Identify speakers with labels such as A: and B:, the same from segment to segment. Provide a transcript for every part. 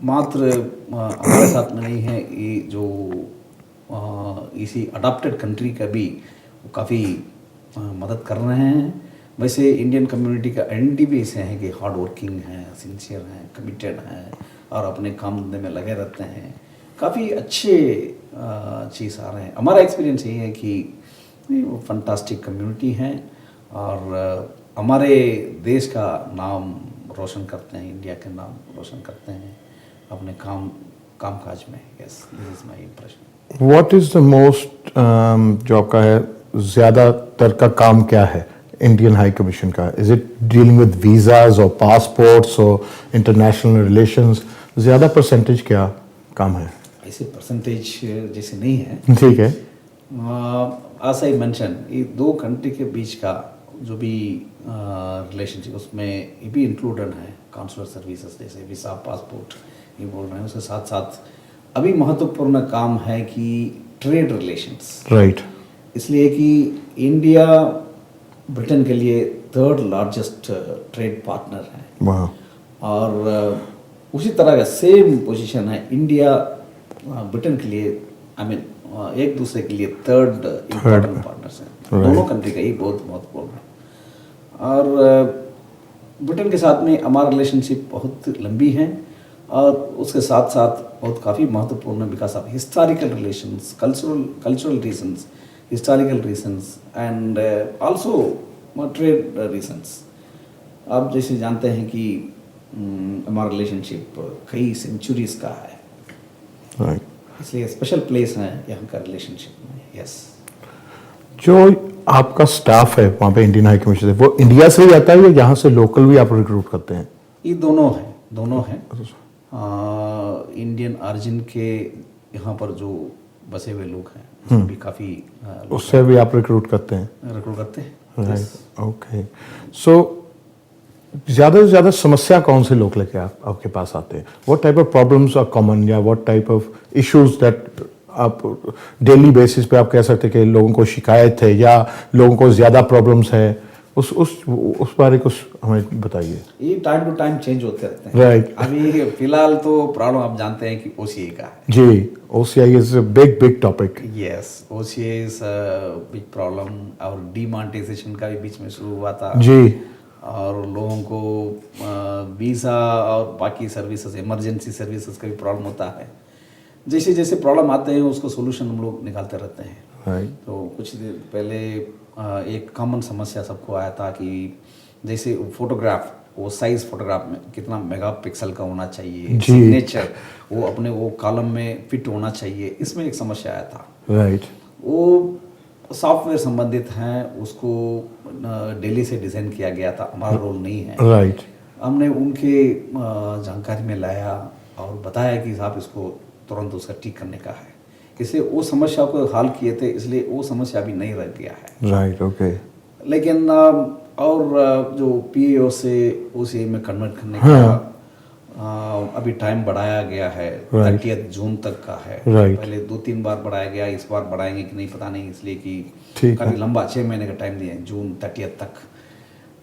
A: मात्र हमारे साथ में नहीं है, ये जो इसी अडॉप्टेड कंट्री का भी काफ़ी मदद कर रहे हैं। वैसे इंडियन कम्युनिटी का आइडेंटिटी भी ऐसे है कि हार्ड वर्किंग है, सिंसियर हैं, कमिटेड हैं और अपने काम धंधे में लगे रहते हैं। काफ़ी अच्छे चीज़ आ रहे हैं। हमारा एक्सपीरियंस यही है कि वो फंटास्टिक कम्युनिटी हैं और हमारे देश का नाम रोशन करते हैं, इंडिया के नाम रोशन करते हैं अपने कामकाज में। Yes, this is my impression.
B: What is the most जो आपका है ज़्यादातर का काम क्या है इंडियन हाई कमीशन का? Is it dealing with visas और पासपोर्ट्स और इंटरनेशनल रिलेशंस? ज़्यादा परसेंटेज क्या काम है?
A: ऐसे परसेंटेज जैसे नहीं है,
B: ठीक है।
A: as I mentioned, ये दो कंट्री के बीच का जो भी रिलेशनशिप उसमें ये भी इंक्लूडेड है। काउंसलर सर्विसेज जैसे वीज़ा, पासपोर्ट ये बोल रहे हैं। उसके साथ साथ अभी महत्वपूर्ण काम है कि ट्रेड रिलेशंस।
B: राइट।
A: इसलिए कि इंडिया ब्रिटेन के लिए थर्ड लार्जेस्ट ट्रेड पार्टनर है।
B: वाह।
A: और उसी तरह का सेम पोजीशन है इंडिया ब्रिटेन के लिए, आई मीन एक दूसरे के लिए थर्ड इम्पोर्टेंट पार्टनर्स हैं। दोनों कंट्री का ही बहुत महत्वपूर्ण है। और ब्रिटेन के साथ में हमारा रिलेशनशिप बहुत लंबी है और उसके साथ साथ बहुत काफ़ी महत्वपूर्ण विकास of historical relations, cultural reasons, historical reasons and also trade reasons. आप जैसे जानते हैं कि हमारा रिलेशनशिप कई सेंचुरीज का है।
B: राइट।
A: इसलिए स्पेशल प्लेस है यहाँ का रिलेशनशिप में। यस। जो
B: आपका स्टाफ है वहाँ पे इंडियन हाई कमीशन से, वो इंडिया से ही आता है या यहाँ से लोकल भी आप रिक्रूट करते हैं?
A: ये दोनों हैं। इंडियन ऑरिजिन के यहाँ पर जो बसे हुए लोग हैं भी काफ़ी
B: उससे भी आप रिक्रूट करते हैं?
A: रिक्रूट करते हैं।
B: Right, okay. सो ज़्यादा से ज़्यादा समस्या कौन से लोग लेके आपके पास आते हैं? What type of problems are common या what type of issues that आप डेली बेसिस पे आप कह सकते हैं कि लोगों को शिकायत है या लोगों को ज़्यादा प्रॉब्लम्स है? उस बारे कुछ हमें बताइए।
A: ये टाइम टू टाइम चेंज होते रहते हैं।
B: राइट।
A: अभी फिलहाल तो प्रॉब्लम आप जानते हैं कि ओसीआई का है।
B: जी, OCI is a big topic.
A: Yes, OCI is big problem. और डीमोनेटाइजेशन का भी बीच में शुरू हुआ था
B: जी।
A: और लोगों को वीज़ा और बाकी सर्विसेज, इमरजेंसी सर्विसेज का भी प्रॉब्लम होता है। जैसे जैसे प्रॉब्लम आते हैं उसको सोल्यूशन हम लोग निकालते रहते हैं।
B: राइट।
A: तो कुछ देर पहले एक कॉमन समस्या सबको आया था कि जैसे फोटोग्राफ, वो साइज फोटोग्राफ में कितना मेगापिक्सल का होना चाहिए, सिग्नेचर वो अपने वो कॉलम में फिट होना चाहिए, इसमें एक समस्या आया था।
B: राइट।
A: वो सॉफ्टवेयर संबंधित हैं, उसको दिल्ली से डिज़ाइन किया गया था, हमारा रोल नहीं है।
B: राइट।
A: हमने उनके जानकारी में लाया और बताया कि साहब इसको तुरंत उसका ठीक करने का है। इसलिए वो समस्या को हल किए थे, इसलिए वो समस्या अभी नहीं रह गया है।
B: Right, okay.
A: लेकिन और जो पीएओ से ओसीआई में कन्वर्ट करने का अभी टाइम बढ़ाया गया है, 30 जून तक का है। पहले 2-3 बार बढ़ाया गया, इस बार बढ़ाएंगे कि नहीं पता नहीं, इसलिए कि काफ़ी लंबा 6 महीने का टाइम दिया है, जून 30 तक।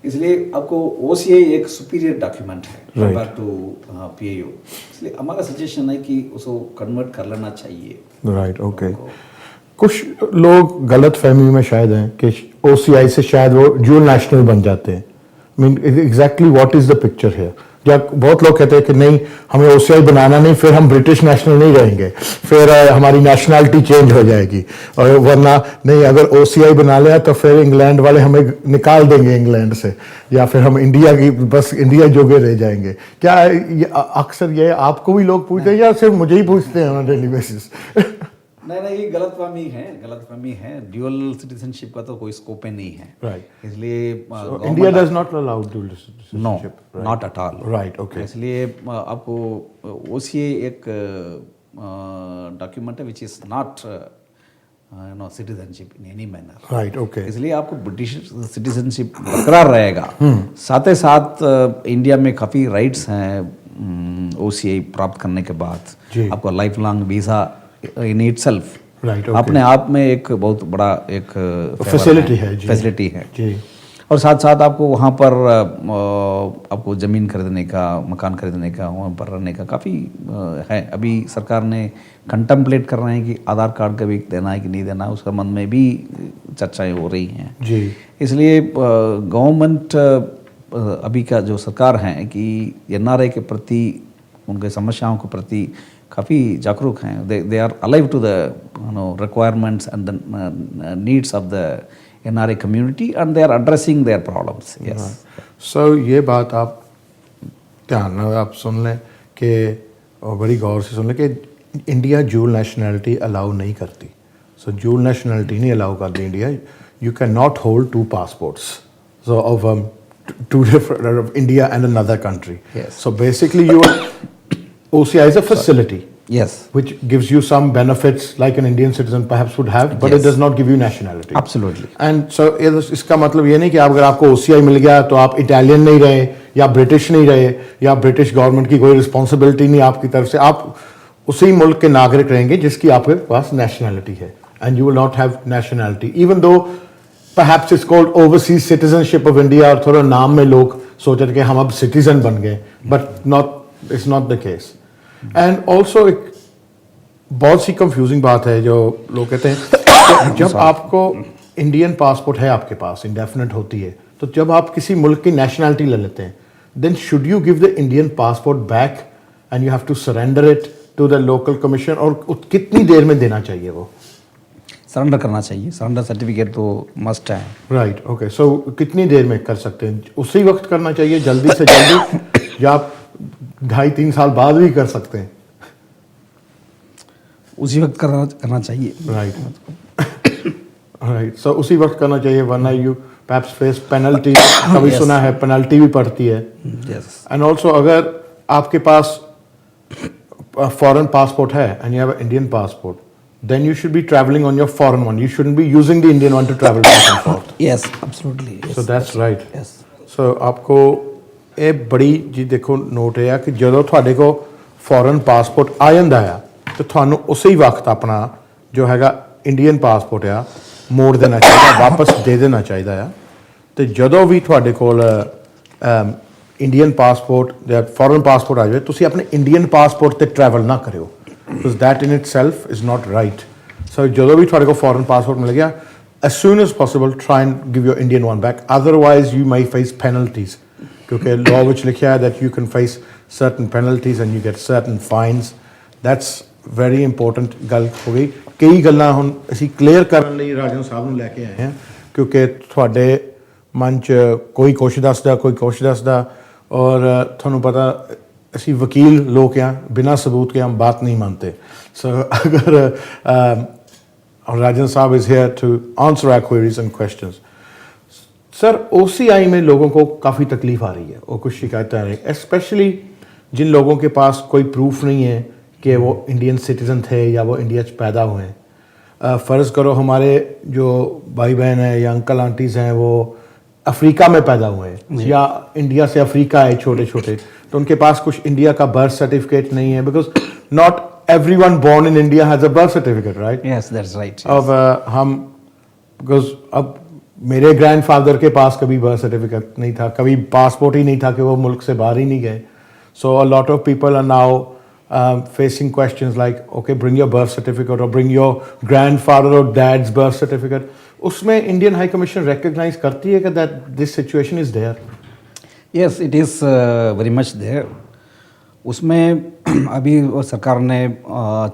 A: इसलिए आपको ओसीआई एक सुपीरियर डॉक्यूमेंट है कंपेयर टू पीएओ। इसलिए हमारा सजेशन है कि उसको कन्वर्ट कर लेना चाहिए।
B: Right, okay. कुछ लोग गलत फहमी में शायद हैं कि ओसीआई से शायद वो ड्यूल नेशनल बन जाते हैं। Mean exactly what is the picture here? या बहुत लोग कहते हैं कि नहीं, हमें ओसीआई बनाना नहीं, फिर हम ब्रिटिश नेशनल नहीं रहेंगे, फिर हमारी नेशनलिटी चेंज हो जाएगी, और वरना नहीं, अगर ओसीआई बना लिया तो फिर इंग्लैंड वाले हमें निकाल देंगे इंग्लैंड से, या फिर हम इंडिया की बस इंडिया जोगे रह जाएंगे। क्या अक्सर ये आपको भी लोग पूछते हैं या सिर्फ मुझे ही पूछते हैं ऑन डेली बेसिस?
A: नहीं, ये गलतफहमी है। ड्यूअल सिटीजनशिप का तो कोई स्कोप ही नहीं है।
B: राइट।
A: इसलिए
B: India does not allow dual citizenship?
A: No, not at all.
B: Right, okay.
A: इसलिए आपको ओसीआई एक डॉक्यूमेंट है which is not citizenship in any manner.
B: Right, okay.
A: इसलिए आपको ब्रिटिश सिटीजनशिप बरकरार रहेगा। साथ ही साथ इंडिया में काफ़ी राइट्स हैं ओसीआई प्राप्त करने के बाद। आपको life long visa in itself अपने आप में एक बहुत बड़ा एक फैसिलिटी है जी। और साथ साथ आपको वहाँ पर आपको ज़मीन खरीदने का, मकान खरीदने का, वहाँ पर रहने का काफ़ी है। अभी सरकार ने कंटम्पलेट कर रहे हैं कि आधार कार्ड कभी देना है कि नहीं देना है, उस संबंध में भी चर्चाएं हो रही हैं
B: जी।
A: इसलिए गवर्नमेंट अभी का जो सरकार है कि एनआरआई के प्रति, उनके समस्याओं के प्रति काफ़ी जागरूक हैं. They are alive to the requirements and the needs of the NRA community and they are addressing their problems. Yes.
B: So ये बात आप ध्यान में आप सुन लें कि और बड़ी गौर से सुन लें कि इंडिया ड्यूल नेशनैलिटी अलाउ नहीं करती. सो ड्यूल नेशनैलिटी नहीं अलाउ करती India. You can not hold 2 passports so of 2 different of India and another country.
A: Yes.
B: So basically your OCI is a facility.
A: Yes.
B: Which gives you some benefits like an Indian citizen perhaps would have, but
A: Yes.
B: it does not give you nationality.
A: Absolutely.
B: And so इसका मतलब ये नहीं कि अगर आपको OCI मिल गया तो आप इटालियन नहीं रहे या ब्रिटिश नहीं रहे या ब्रिटिश गवर्नमेंट की कोई रिस्पॉन्सिबिलिटी नहीं आपकी तरफ से. आप उसी मुल्क के नागरिक रहेंगे जिसकी आपके पास नेशनैलिटी है. And you will not have nationality even though perhaps it's called overseas citizenship of India और थोड़ा नाम में लोग सोच रहे कि हम अब सिटीजन बन गए, but it's not the case. And also एक बहुत सी कंफ्यूजिंग बात है जो लोग कहते हैं कि जब आपको इंडियन पासपोर्ट है आपके पास, इंडेफिनेट होती है, तो जब आप किसी मुल्क की नेशनैलिटी ले लेते हैं then should you give the Indian passport back and you have to surrender it to the local commission. और कितनी देर में देना चाहिए वो?
A: सरेंडर करना चाहिए. सरेंडर सर्टिफिकेट तो मस्ट है.
B: राइट. ओके. सो कितनी देर में कर सकते हैं? उसी वक्त करना चाहिए, जल्दी से जल्दी, या आप 2.5-3 साल बाद भी कर सकते हैं?
A: उसी वक्त करना चाहिए.
B: राइट. राइट. सो उसी वक्त करना चाहिए वरना यू perhaps फेस पेनल्टी. कभी
A: Yes.
B: सुना है पेनल्टी भी पड़ती है.
A: Yes.
B: एंड ऑल्सो अगर आपके पास फॉरेन पासपोर्ट है and you have Indian passport then you should be traveling on your foreign one. You shouldn't be using the Indian one to travel back and forth.
A: Yes, absolutely. Yes.
B: So that's right.
A: Yes.
B: So आपको ਇਹ ਬੜੀ ਜੀ ਦੇਖੋ note ਹੈ ਕਿ ਜਦੋਂ ਤੁਹਾਡੇ ਕੋ ਫੋਰਨ ਪਾਸਪੋਰਟ ਆ ਜਾਂਦਾ ਆ ਤੇ ਤੁਹਾਨੂੰ ਉਸੇ ਵਕਤ ਆਪਣਾ ਜੋ ਹੈਗਾ ਇੰਡੀਅਨ ਪਾਸਪੋਰਟ ਆ ਮੋੜ ਦੇਣਾ ਚਾਹੀਦਾ, ਵਾਪਸ ਦੇ ਦੇਣਾ ਚਾਹੀਦਾ ਆ. ਤੇ ਜਦੋਂ ਵੀ ਤੁਹਾਡੇ ਕੋਲ ਇੰਡੀਅਨ ਪਾਸਪੋਰਟ ਜਾਂ ਫੋਰਨ ਪਾਸਪੋਰਟ ਆ ਜਾਵੇ ਤੁਸੀਂ ਆਪਣੇ ਇੰਡੀਅਨ ਪਾਸਪੋਰਟ ਤੇ ਟਰੈਵਲ ਨਾ ਕਰਿਓ because that in itself is not right. So ਜਦੋਂ ਵੀ ਤੁਹਾਡੇ ਕੋਲ ਫੋਰਨ ਪਾਸਪੋਰਟ ਮਿਲ ਗਿਆ as soon as possible try and give your Indian one back, otherwise you may face penalties. क्योंकि law ਵਿੱਚ ਲਿਖਿਆ ਹੈ that you can face certain penalties and you get certain fines. That's very important ਗੱਲ ਹੋ ਗਈ. ਕਈ ਗੱਲਾਂ ਹੁਣ ਅਸੀਂ ਕਲੀਅਰ ਕਰਨ ਲਈ ਰਾਜਨ ਸਾਹਿਬ ਨੂੰ ਲੈ ਕੇ ਆਏ ਹਾਂ ਕਿਉਂਕਿ ਤੁਹਾਡੇ ਮਨ 'ਚ ਕੋਈ ਕੁਛ ਦੱਸਦਾ, ਕੋਈ ਕੁਛ ਦੱਸਦਾ, ਔਰ ਤੁਹਾਨੂੰ ਪਤਾ ਅਸੀਂ वकील लोग हैं, बिना सबूत के हम बात नहीं मानते. So अगर राजन साहब is here to answer our queries and questions. Sir OCI में लोगों को काफ़ी तकलीफ आ रही है और कुछ शिकायतें आ रही हैं, स्पेशली जिन लोगों के पास कोई प्रूफ नहीं है कि वो इंडियन सिटीज़न थे या वो इंडिया में पैदा हुए हैं. फ़र्ज़ करो हमारे जो भाई बहन हैं या अंकल आंटीज़ हैं वो अफ्रीका में पैदा हुए हैं या इंडिया से अफ्रीका है छोटे छोटे, तो उनके पास कुछ इंडिया का बर्थ सर्टिफिकेट नहीं है because not everyone born in India has a birth certificate, right?
A: Yes, that's right.
B: अब हम बिकॉज अब मेरे ग्रैंडफादर के पास कभी बर्थ सर्टिफिकेट नहीं था, कभी पासपोर्ट ही नहीं था कि वो मुल्क से बाहर ही नहीं गए. So a lot of people are now facing questions like okay bring your birth certificate or bring your grandfather or dad's birth certificate. उसमें इंडियन हाई कमीशन रिकग्नाइज करती है कि that this situation is there?
A: Yes, it is very much there. उसमें अभी सरकार ने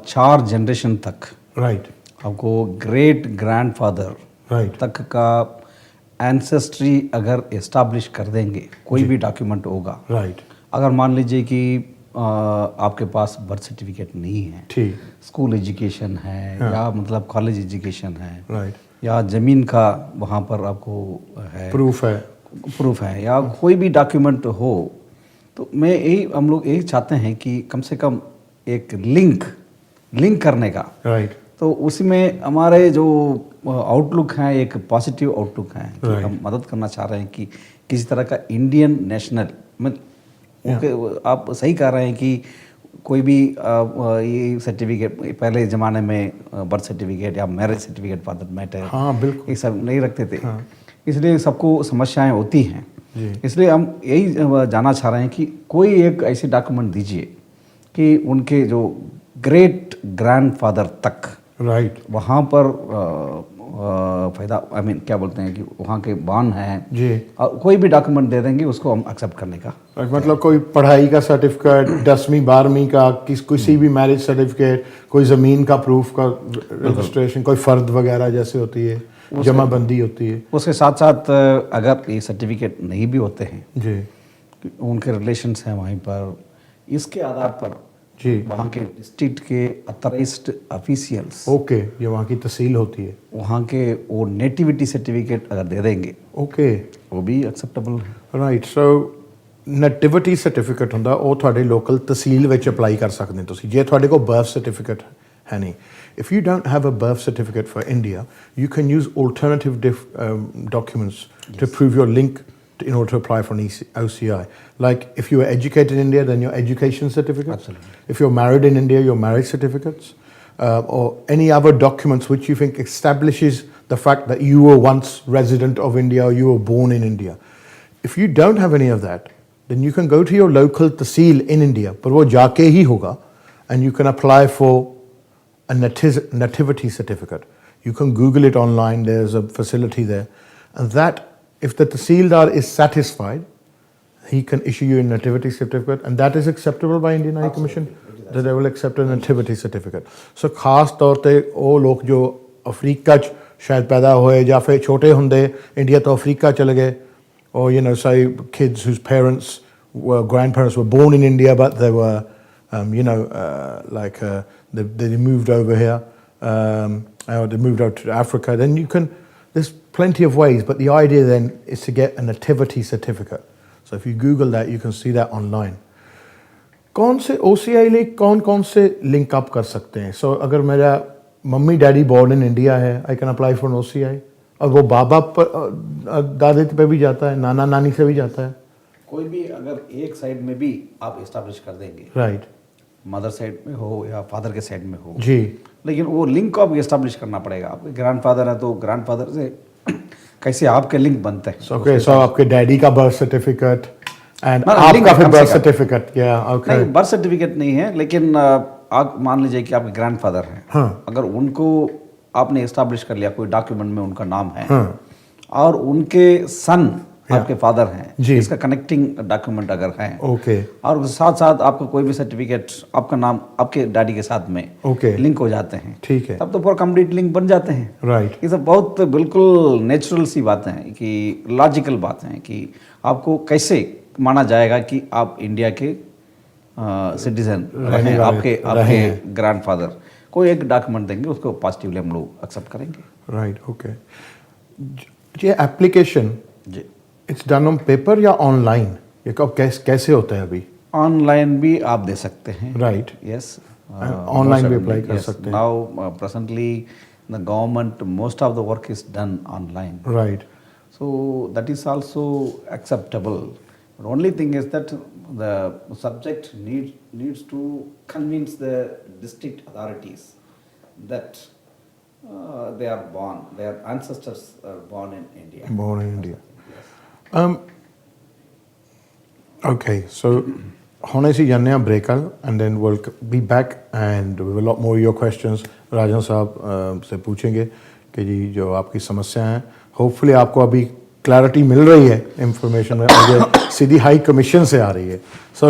A: 4 generation तक
B: right
A: आपको ग्रेट ग्रैंडफादर
B: राइट
A: तक का एंसेस्ट्री अगर इस्टेब्लिश कर देंगे, कोई भी डॉक्यूमेंट होगा.
B: राइट.
A: अगर मान लीजिए कि आपके पास बर्थ सर्टिफिकेट नहीं है,
B: ठीक,
A: स्कूल एजुकेशन है या मतलब कॉलेज एजुकेशन है,
B: राइट,
A: या ज़मीन का वहाँ पर आपको है प्रूफ है या कोई भी डॉक्यूमेंट हो, तो मैं यही हम लोग यही चाहते हैं कि कम से कम एक लिंक करने का.
B: राइट.
A: तो उसी में हमारे जो आउटलुक है एक पॉजिटिव आउटलुक है कि
B: Right.
A: हम मदद करना चाह रहे हैं कि किसी तरह का इंडियन नेशनल आप सही कह रहे हैं कि कोई भी ये सर्टिफिकेट पहले ज़माने में बर्थ सर्टिफिकेट या marriage certificate for that matter,
B: हाँ बिल्कुल,
A: ये सब नहीं रखते थे. इसलिए सबको समस्याएं होती हैं। इसलिए हम यही जानना चाह रहे हैं कि कोई एक ऐसे डॉक्यूमेंट दीजिए कि उनके जो ग्रेट ग्रैंडफादर तक
B: राइट
A: वहाँ पर फायदा क्या बोलते हैं कि वहाँ के बान हैं
B: जी,
A: और कोई भी डॉक्यूमेंट दे देंगे उसको हम एक्सेप्ट करने का।
B: मतलब कोई पढ़ाई का सर्टिफिकेट, 10वीं 12वीं का, किसी भी मैरिज सर्टिफिकेट, कोई ज़मीन का प्रूफ का रजिस्ट्रेशन, कोई फ़र्द वगैरह जैसे होती है, जमाबंदी होती है।
A: उसके साथ साथ अगर ये सर्टिफिकेट नहीं भी होते हैं
B: जी
A: उनके रिलेशंस हैं वहीं पर, इसके आधार पर
B: जी,
A: वहाँ के डिस्ट्रिक्ट के अथराइज्ड ऑफिशियल्स,
B: ओके, ये वहाँ की तहसील होती है,
A: वहाँ के वो नेटिविटी सर्टिफिकेट अगर दे देंगे
B: ओके,
A: वो भी एक्सेप्टेबल है।
B: राइट। सो नेटिविटी सर्टिफिकेट ਹੁੰਦਾ ਉਹ ਤੁਹਾਡੇ ਲੋਕਲ ਤਹਿਸੀਲ ਵਿੱਚ ਅਪਲਾਈ ਕਰ ਸਕਦੇ ਹੋ ਤੁਸੀਂ, ਜੇ ਤੁਹਾਡੇ ਕੋਲ ਬਰਥ ਸਰਟੀਫਿਕੇਟ ਹੈ ਨਹੀਂ। If you don't have a birth certificate for India, you can use alternative documents to prove your link in order to apply for an OCI. Like if you are educated in India, then your education certificates.
A: Absolutely.
B: If you're married in India, your marriage certificates, or any other documents which you think establishes the fact that you were once resident of India or you were born in India. If you don't have any of that, then you can go to your local tahsil in India, but wo jaake hi hoga, and you can apply for a nativity certificate. You can Google it online, there's a facility there. And that, if the tahsildar is satisfied, he can issue you a nativity certificate, and that is acceptable by Indian High Commission, that they will accept a nativity certificate. So खास तौर पे वो लोग जो Africa च शायद पैदा हुए या फिर छोटे होंदे इंडिया तो अफ्रीका चले गए, or you know, say kids whose grandparents were born in India but they were they moved over here, or they moved out to Africa, then you can, there's plenty of ways, but the idea then is to get a nativity certificate. So if you Google that, you can see that online. कौन से OCI लिए कौन से link up कर सकते हैं? So अगर मेरा mummy daddy born in India है, I can apply for an OCI, और वो बाबा दादी पे भी जाता है, नाना नानी से भी जाता है।
A: कोई भी अगर एक साइड में भी आप इस्टेब्लिश कर देंगे,
B: राइट,
A: मदर साइड में हो या फादर के साइड में हो
B: जी,
A: लेकिन वो लिंक को आपको इस्टेब्लिश करना पड़ेगा। आपके ग्रैंडफादर है तो ग्रैंडफादर से कैसे आपके लिंक बनते हैं।
B: ओके, सो आपके डैडी का बर्थ सर्टिफिकेट एंड
A: हाँ,
B: आपका फिर बर्थ सर्टिफिकेट, या ओके,
A: नहीं बर्थ सर्टिफिकेट नहीं है, लेकिन आप मान लीजिए कि आपके ग्रैंडफादर हैं,
B: हाँ,
A: अगर उनको आपने इस्टेब्लिश कर लिया, कोई डॉक्यूमेंट में उनका नाम है,
B: हाँ,
A: और उनके सन आपके फादर हैं,
B: जी,
A: इसका कनेक्टिंग डॉक्यूमेंट अगर है,
B: ओके,
A: और साथ साथ आपका कोई भी सर्टिफिकेट आपका नाम आपके डैडी के साथ में
B: ओके,
A: लिंक हो जाते हैं,
B: ठीक है,
A: तब तो पूरा कंप्लीट लिंक बन जाते हैं।
B: राइट,
A: ये सब बहुत बिल्कुल नेचुरल सी बातें हैं, कि लॉजिकल बातें हैं कि आपको कैसे माना जाएगा कि आप इंडिया के सिटीजन हैं, आपके ग्रैंडफादर। कोई एक डॉक्यूमेंट देंगे, उसको पॉजिटिवली हम लोग एक्सेप्ट करेंगे।
B: Right, okay. ये एप्लीकेशन
A: जी,
B: इट्स डन ऑन पेपर या ऑनलाइन, ये कब कैसे होता है अभी?
A: ऑनलाइन भी आप दे सकते हैं,
B: राइट,
A: यस,
B: ऑनलाइन भी अप्लाई कर सकते हैं।
A: Now presently the government most of the work is done online,
B: right,
A: so that is also acceptable. The only thing is that the subject needs to convince the district authorities that their ancestors are born in India.
B: Born in India.
A: Yes.
B: Okay, so ਹੁਣ ਅਸੀਂ ਜਾਂਦੇ ਹਾਂ break and then we'll be back and we will lot more your questions राजन साहब से पूछेंगे कि जी जो आपकी समस्या है, होपफुली आपको अभी क्लैरिटी मिल रही है, इंफॉर्मेशन में मुझे सीधी हाई कमीशन से आ रही है। सो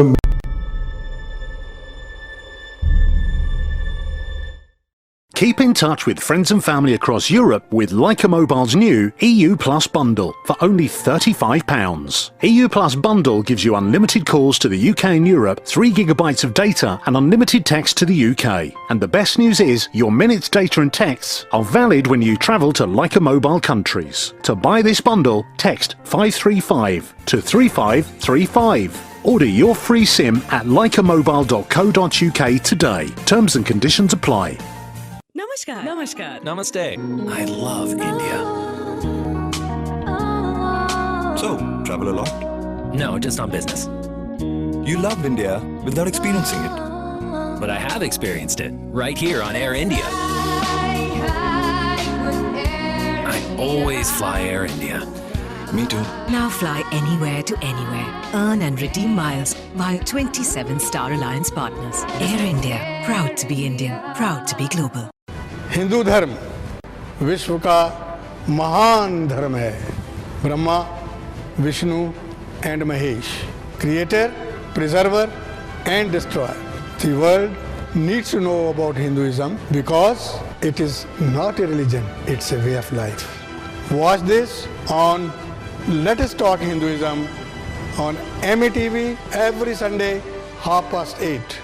C: Keep in touch with friends and family across Europe with Leica Mobile's new EU Plus bundle for only £35. EU Plus bundle gives you unlimited calls to the UK and Europe, 3 gigabytes of data and unlimited text to the UK. And the best news is your minutes, data and texts are valid when you travel to Leica Mobile countries. To buy this bundle, text 535 to 3535. Order your free SIM at leicamobile.co.uk today. Terms and conditions apply.
D: Namaskar. Namaskar.
E: Namaste. I love India. So, travel a lot?
D: No, just on business.
E: You love India without experiencing it.
D: But I have experienced it right here on Air India. I always fly Air India.
E: Me too.
F: Now fly anywhere to anywhere. Earn and redeem miles via 27 Star Alliance partners. Air India, proud to be Indian, proud to be global.
G: Hindu धर्म विश्व का महान धर्म है. Brahma, Vishnu and Mahesh, creator, preserver and destroyer. The world needs to know about Hinduism because it is not a religion, it's a way of life. Watch this on Let Us Talk Hinduism on MATV every Sunday 8:30.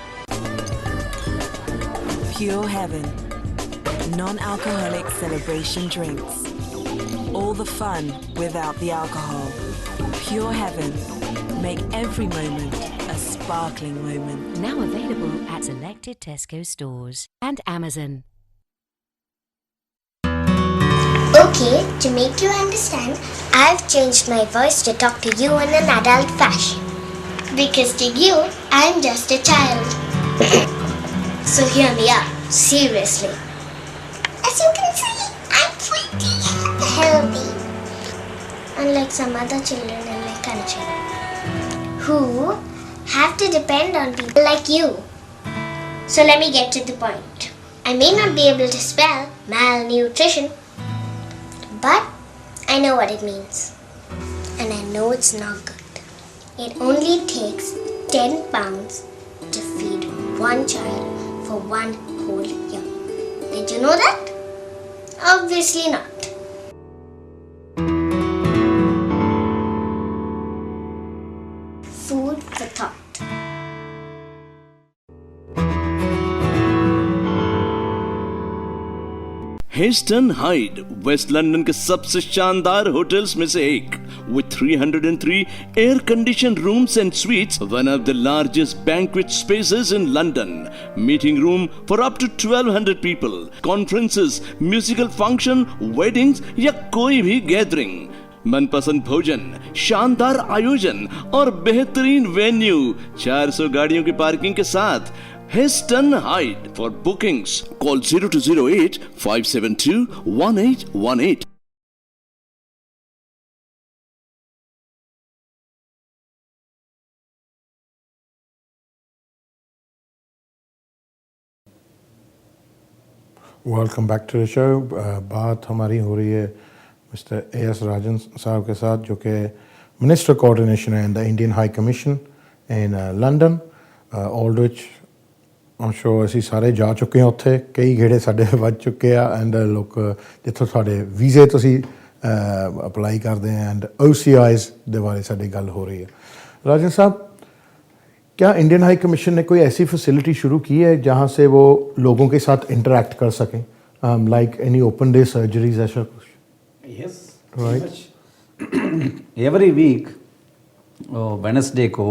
H: Pure Heaven. Non-alcoholic celebration drinks. All the fun without the alcohol. Pure Heaven. Make every moment a sparkling moment.
F: Now available at selected Tesco stores and Amazon.
I: Okay, to make you understand, I've changed my voice to talk to you in an adult fashion. Because to you, I'm just a child. So hear me out, seriously. As you can see, I'm pretty healthy. Unlike some other children in my country, who have to depend on people like you. So let me get to the point. I may not be able to spell malnutrition, but I know what it means. And I know it's not good. It only takes 10 pounds to feed one child for one whole year. Did you know that? Obviously not. Food for thought.
J: Heston Hyde West London के सबसे शानदार hotels में से एक with 303 air conditioned rooms and suites, one of the largest banquet spaces in London, meeting room for up to 1200 people, conferences, musical function, weddings या कोई भी gathering. मनपसंद भोजन, शानदार आयोजन और बेहतरीन वेन्यू, 400 गाड़ियों की पार्किंग के साथ. Heston Hyde. For bookings, call 0208 572 1818.
B: Welcome back to the show. बात हमारी हो रही है मिस्टर A.S. राजन साहब के साथ, जो कि मिनिस्टर कोऑर्डिनेशन है in the Indian high commission in London. All which I'm sure ਅਸੀਂ ਸਾਰੇ ਜਾ ਚੁੱਕੇ ਹਾਂ ਉੱਥੇ. ਕਈ ਗੇੜੇ ਸਾਡੇ ਵੱਜ ਚੁੱਕੇ ਆ. ਐਂਡ ਲੋਕ ਜਿੱਥੋਂ ਸਾਡੇ ਵੀਜ਼ੇ ਤੁਸੀਂ ਅਪਲਾਈ ਕਰਦੇ हैं एंड OCIs ਦੇ ਬਾਰੇ ਸਾਡੀ ਗੱਲ हो रही है. राजन साहब, क्या इंडियन हाई कमीशन ने कोई ऐसी फैसिलिटी शुरू की है जहाँ से वो लोगों के साथ इंटरेक्ट कर सकें, like any open day surgeries ऐसा कुछ?
A: Yes,
B: right.
A: Every week Wednesday को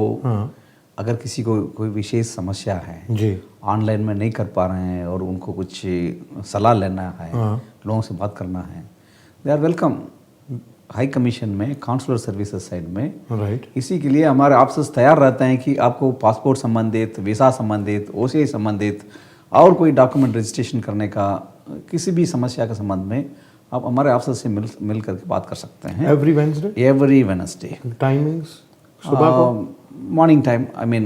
A: अगर किसी को कोई विशेष समस्या है,
B: जी,
A: ऑनलाइन में नहीं कर पा रहे हैं और उनको कुछ सलाह लेना है, लोगों से बात करना है, they are welcome high commission में, काउंसलर सर्विसेज साइड में.
B: राइट.
A: इसी के लिए हमारे ऑफिसर्स तैयार रहते हैं कि आपको पासपोर्ट संबंधित, वीज़ा संबंधित, OCI संबंधित और कोई डॉक्यूमेंट रजिस्ट्रेशन करने का किसी भी समस्या के संबंध में आप हमारे ऑफिसर से मिल करके बात कर सकते हैं.
B: Every Wednesday?
A: Every Wednesday.
B: Timings सुबह को?
A: Morning time. आई मीन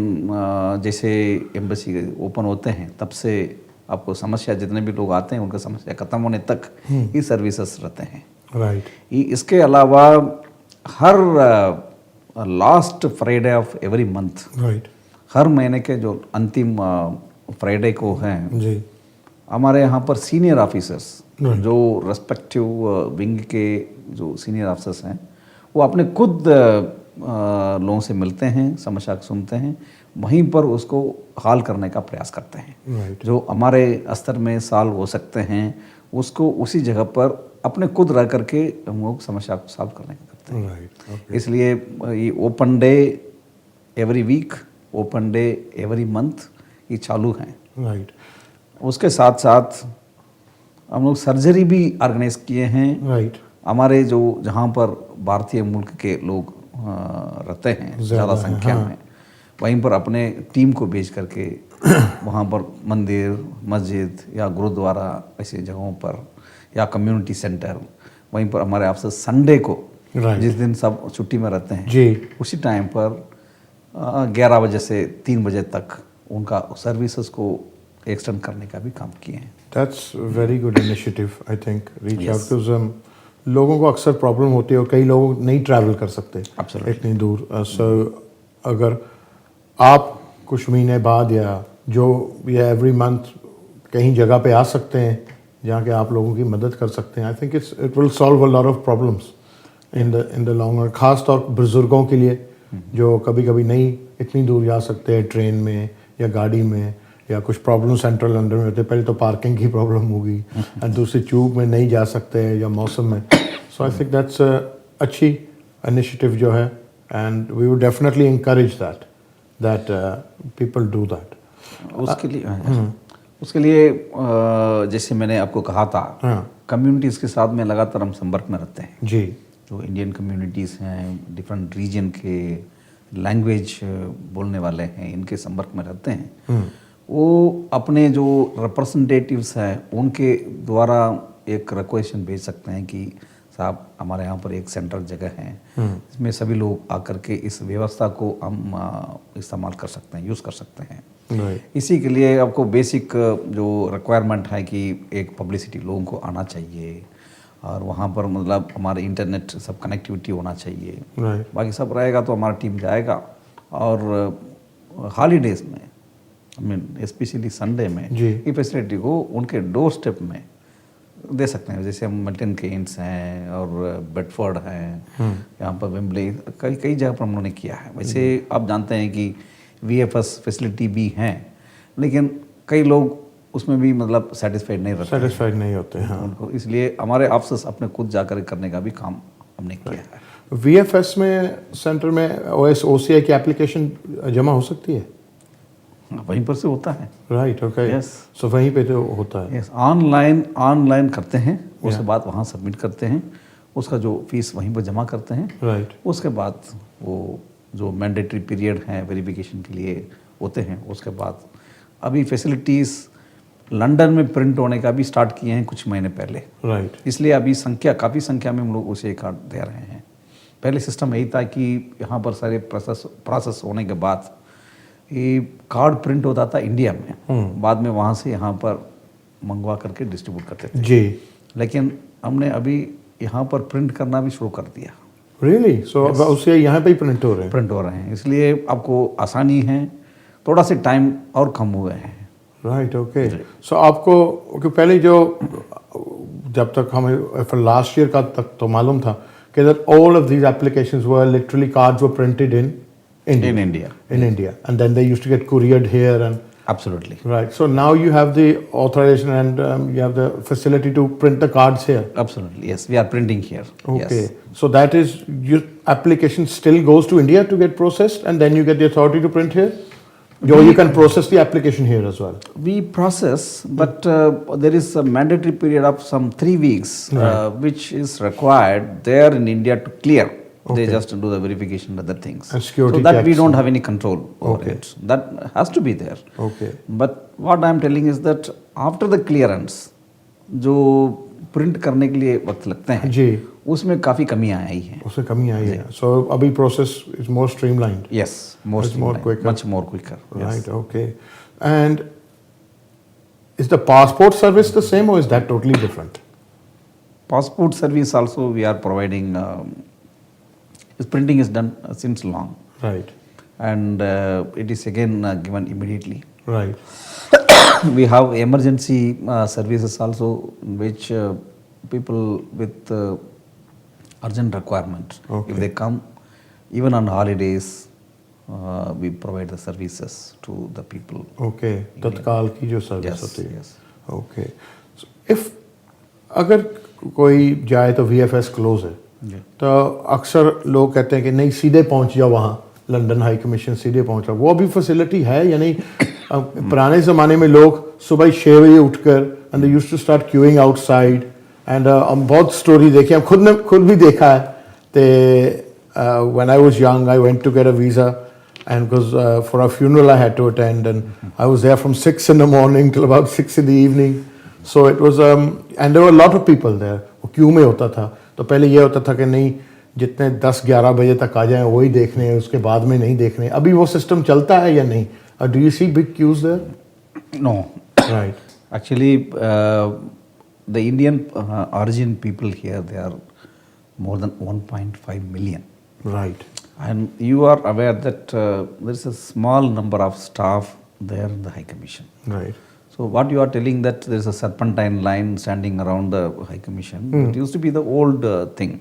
A: जैसे एम्बेसी ओपन होते हैं तब से आपको समस्या, जितने भी लोग आते हैं उनका समस्या खत्म होने तक ये सर्विसेज रहते हैं.
B: राइट.
A: इसके अलावा हर last Friday of every month,
B: right,
A: हर महीने के जो अंतिम फ्राइडे को हैं,
B: जी,
A: हमारे यहाँ पर सीनियर ऑफिसर्स जो रेस्पेक्टिव विंग के जो सीनियर ऑफिसर्स हैं वो अपने खुद लोगों से मिलते हैं, समस्या सुनते हैं, वहीं पर उसको हल करने का प्रयास करते हैं.
B: Right.
A: जो हमारे स्तर में सॉल्व हो सकते हैं उसको उसी जगह पर अपने खुद रह करके हम लोग समस्या को सॉल्व करने का करते हैं.
B: Right. Okay.
A: इसलिए ये open day every week, open day every month ये चालू हैं.
B: राइट.
A: उसके साथ साथ हम लोग सर्जरी भी ऑर्गेनाइज किए हैं.
B: राइट.
A: हमारे जो जहाँ पर भारतीय मुल्क के लोग रहते हैं ज़्यादा संख्या में, वहीं पर अपने टीम को भेज करके वहाँ पर मंदिर, मस्जिद या गुरुद्वारा ऐसे जगहों पर या कम्युनिटी सेंटर, वहीं पर हमारे ऑफिसर संडे को
B: Right.
A: जिस दिन सब छुट्टी में रहते हैं
B: जी।
A: उसी टाइम पर 11 बजे से 3 बजे तक उनका सर्विसेज को एक्सटेंड करने का भी काम किए हैं।
B: That's very good initiative I think reach
A: Yes.
B: Out because लोगों को अक्सर प्रॉब्लम होती है और कई लोग नहीं ट्रैवल कर सकते
A: Absolutely.
B: इतनी दूर। सो अगर आप कुछ महीने बाद या एवरी मंथ कहीं जगह पे आ सकते हैं जहाँ के आप लोगों की मदद कर सकते हैं, I think it will solve a lot of problems in the long run, खास तौर पर बुजुर्गों के लिए जो कभी कभी नहीं इतनी दूर जा सकते हैं ट्रेन में या गाड़ी में, या कुछ प्रॉब्लम सेंट्रल लंदन में होते हैं। पहले तो पार्किंग की प्रॉब्लम होगी और दूसरी ट्यूब में नहीं जा सकते या मौसम में। सो आई थिंक दैट्स अच्छी इनिशिएटिव जो है, and we would definitely encourage that people do that.
A: उसके लिए जैसे मैंने आपको कहा था, कम्युनिटीज़ के साथ में लगातार हम संपर्क में रहते हैं
B: जी।
A: जो इंडियन कम्युनिटीज़ हैं, डिफरेंट रीजन के लैंग्वेज बोलने वाले हैं, इनके संपर्क में रहते हैं। वो अपने जो रिप्रेजेंटेटिव्स हैं उनके द्वारा एक रिक्वेशन भेज सकते हैं कि साहब हमारे यहाँ पर एक सेंट्रल जगह है इसमें सभी लोग आकर के इस व्यवस्था को हम इस्तेमाल कर सकते हैं, यूज़ कर सकते हैं। इसी के लिए आपको बेसिक जो रिक्वायरमेंट है कि एक पब्लिसिटी लोगों को आना चाहिए और वहाँ पर मतलब हमारे इंटरनेट सब कनेक्टिविटी होना चाहिए। बाकी सब रहेगा तो हमारा टीम जाएगा और हॉलीडेज़ में आई मीन स्पेशली संडे में ये फैसिलिटी को उनके डोर स्टेप में दे सकते हैं। जैसे हम मिल्टन केन्स हैं और बेडफोर्ड हैं, यहाँ पर वेम्बले, कई जगह पर हम लोगों ने किया है। वैसे आप जानते हैं कि VFS फैसिलिटी भी हैं, लेकिन कई लोग उसमें भी मतलब सेटिस्फाइड नहीं होते हैं उनको, इसलिए हमारे ऑफिस अपने खुद जाकर करने का भी काम हमने किया है।
B: VFS में सेंटर में OCI की एप्लीकेशन जमा हो सकती है?
A: वहीं पर से होता है।
B: Right, okay.
A: यस,
B: सो वहीं पे तो होता है।
A: यस, ऑनलाइन करते हैं, उसके बाद वहाँ सबमिट करते हैं, उसका जो फीस वहीं पर जमा करते हैं।
B: राइट।
A: उसके बाद वो जो मैंडेटरी पीरियड है वेरिफिकेशन के लिए होते हैं, उसके बाद अभी फैसिलिटीज़ लंदन में प्रिंट होने का भी स्टार्ट किए हैं कुछ महीने पहले।
B: राइट।
A: इसलिए अभी काफ़ी संख्या में हम लोग उसे कार्ड दे रहे हैं। पहले सिस्टम यही था कि यहाँ पर सारे प्रोसेस होने के बाद ये कार्ड प्रिंट होता था इंडिया में, बाद में वहाँ से यहाँ पर मंगवा करके डिस्ट्रीब्यूट करते थे
B: जी।
A: लेकिन हमने अभी यहाँ पर प्रिंट करना भी शुरू कर दिया।
B: रियली? सो उससे यहाँ पे ही प्रिंट हो रहे हैं, इसलिए आपको आसानी है, थोड़ा सा टाइम और कम हुए हैं। Right, okay. सो आपको पहले जो जब तक हमें लास्ट ईयर का तक तो मालूम था कि that all of these applications were literally cards were printed in India. In India, and then they used to get couriered here and
A: absolutely
B: right. So now you have the authorization and you have the facility to print the cards here.
A: Absolutely, yes, we are printing here.
B: Okay,
A: yes.
B: So that is your application still goes to India to get processed, and then you get the authority to print here. Or you can process the application here as well.
A: We process, but there is a mandatory period of some 3 weeks, which is required there in India to clear. They just do the verification and other things.
B: And security
A: so that we
B: checks.
A: don't have any control over it. That has to be there.
B: Okay.
A: But what I am telling is that after the clearance, जो print करने के लिए वक्त लगते हैं
B: जी,
A: उसमें काफ़ी कमियाँ आई हैं।
B: उसमें कमी आई है। So अभी process is more streamlined.
A: Yes, more quicker. Much more quicker.
B: Right, okay. And is the passport service the same or is that totally different?
A: Passport service also we are providing. Printing is done since long.
B: Right.
A: And it is again given immediately.
B: Right.
A: We have emergency services also, which people with urgent requirements, if they come, even on holidays, we provide the services to the people.
B: Okay. तत्काल की जो service होती है।
A: Yes.
B: Okay. So if अगर कोई जाए तो VFS close है, तो अक्सर लोग कहते हैं कि नहीं सीधे पहुंच जाओ वहाँ, लंदन हाई कमीशन सीधे पहुंच जाओ। वो अभी फैसिलिटी है या नहीं? पुराने ज़माने में लोग सुबह 6 बजे उठकर and they used to start queuing outside and हम बहुत स्टोरी देखी, हम खुद भी देखा है। तो when I was young I went to get a visa and because for a funeral I had to attend and I was there from 6 in the morning till about 6 in the evening. So it was and there were a lot of people there. वो Q में होता था, तो पहले ये होता था कि नहीं जितने 10-11 बजे तक आ जाएं वही देखने हैं, उसके बाद में नहीं देखने। अभी वो सिस्टम चलता है या नहीं? Do you see big queues there?
A: No.
B: Right.
A: Actually, the Indian origin people here, they are more than 1.5 million.
B: Right.
A: And you are aware that there is a small number of staff there in the High Commission.
B: Right.
A: So what you are telling that there is a serpentine line standing around the High Commission, it used to be the old thing.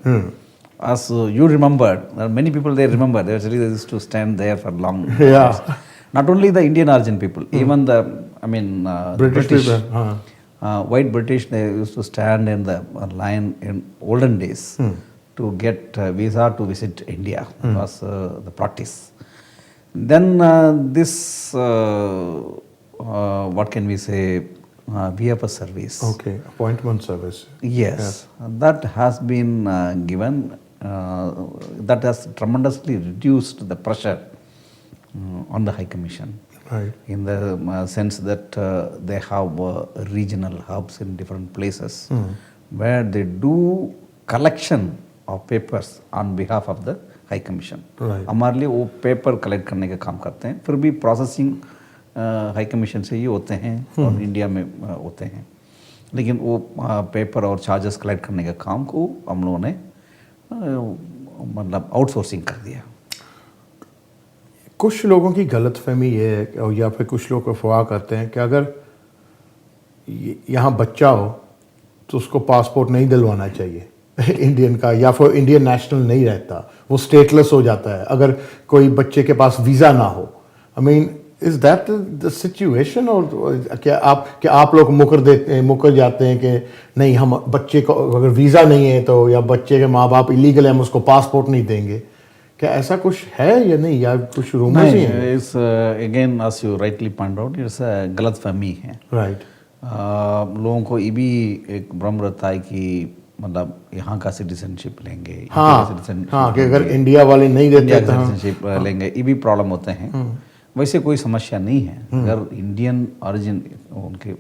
A: As you remembered, many people they remember, they actually they used to stand there for long hours. Not only the Indian origin people, even the,
B: British people,
A: white British, they used to stand in the line in olden days to get visa to visit India. That was the practice. Then this, what can we say, VFS service.
B: Okay, appointment service.
A: Yes, that has been given, that has tremendously reduced the pressure on the High Commission.
B: Right.
A: In the sense that they have regional hubs in different places where they do collection of papers on behalf of the High Commission.
B: Right.
A: हमारे लिए वो paper collect करने का काम करते हैं, फिर भी प्रोसेसिंग हाई कमीशन से ही होते हैं और इंडिया में होते हैं, लेकिन वो पेपर और चार्जेस कलेक्ट करने का काम को हम लोगों ने मतलब आउटसोर्सिंग कर दिया।
B: कुछ लोगों की गलतफहमी ये है, या फिर कुछ लोग अफवाह करते हैं कि अगर यहाँ बच्चा हो तो उसको पासपोर्ट नहीं दिलवाना चाहिए इंडियन का, या फिर इंडियन नेशनल नहीं रहता, वो स्टेटलेस हो जाता है अगर कोई बच्चे के पास वीज़ा ना हो। I mean, is that the situation? और क्या आप लोग मुकर जाते हैं कि नहीं, हम बच्चे को अगर वीज़ा नहीं है तो, या बच्चे के माँ बाप इलीगल है, हम उसको पासपोर्ट नहीं देंगे? क्या ऐसा कुछ है या नहीं, या कुछ रूमर्स ही हैं?
A: इस again as you rightly point out, it's गलतफहमी है।
B: राइट।
A: लोगों को ये भी एक भ्रम रहता है कि मतलब यहाँ का सिटीजनशिप लेंगे,
B: कि अगर इंडिया वाले नहीं देते तो
A: सिटीजनशिप लेंगे, ये भी प्रॉब्लम होते हैं। वैसे कोई समस्या नहीं है। अगर इंडियन ओरिजिन, उनके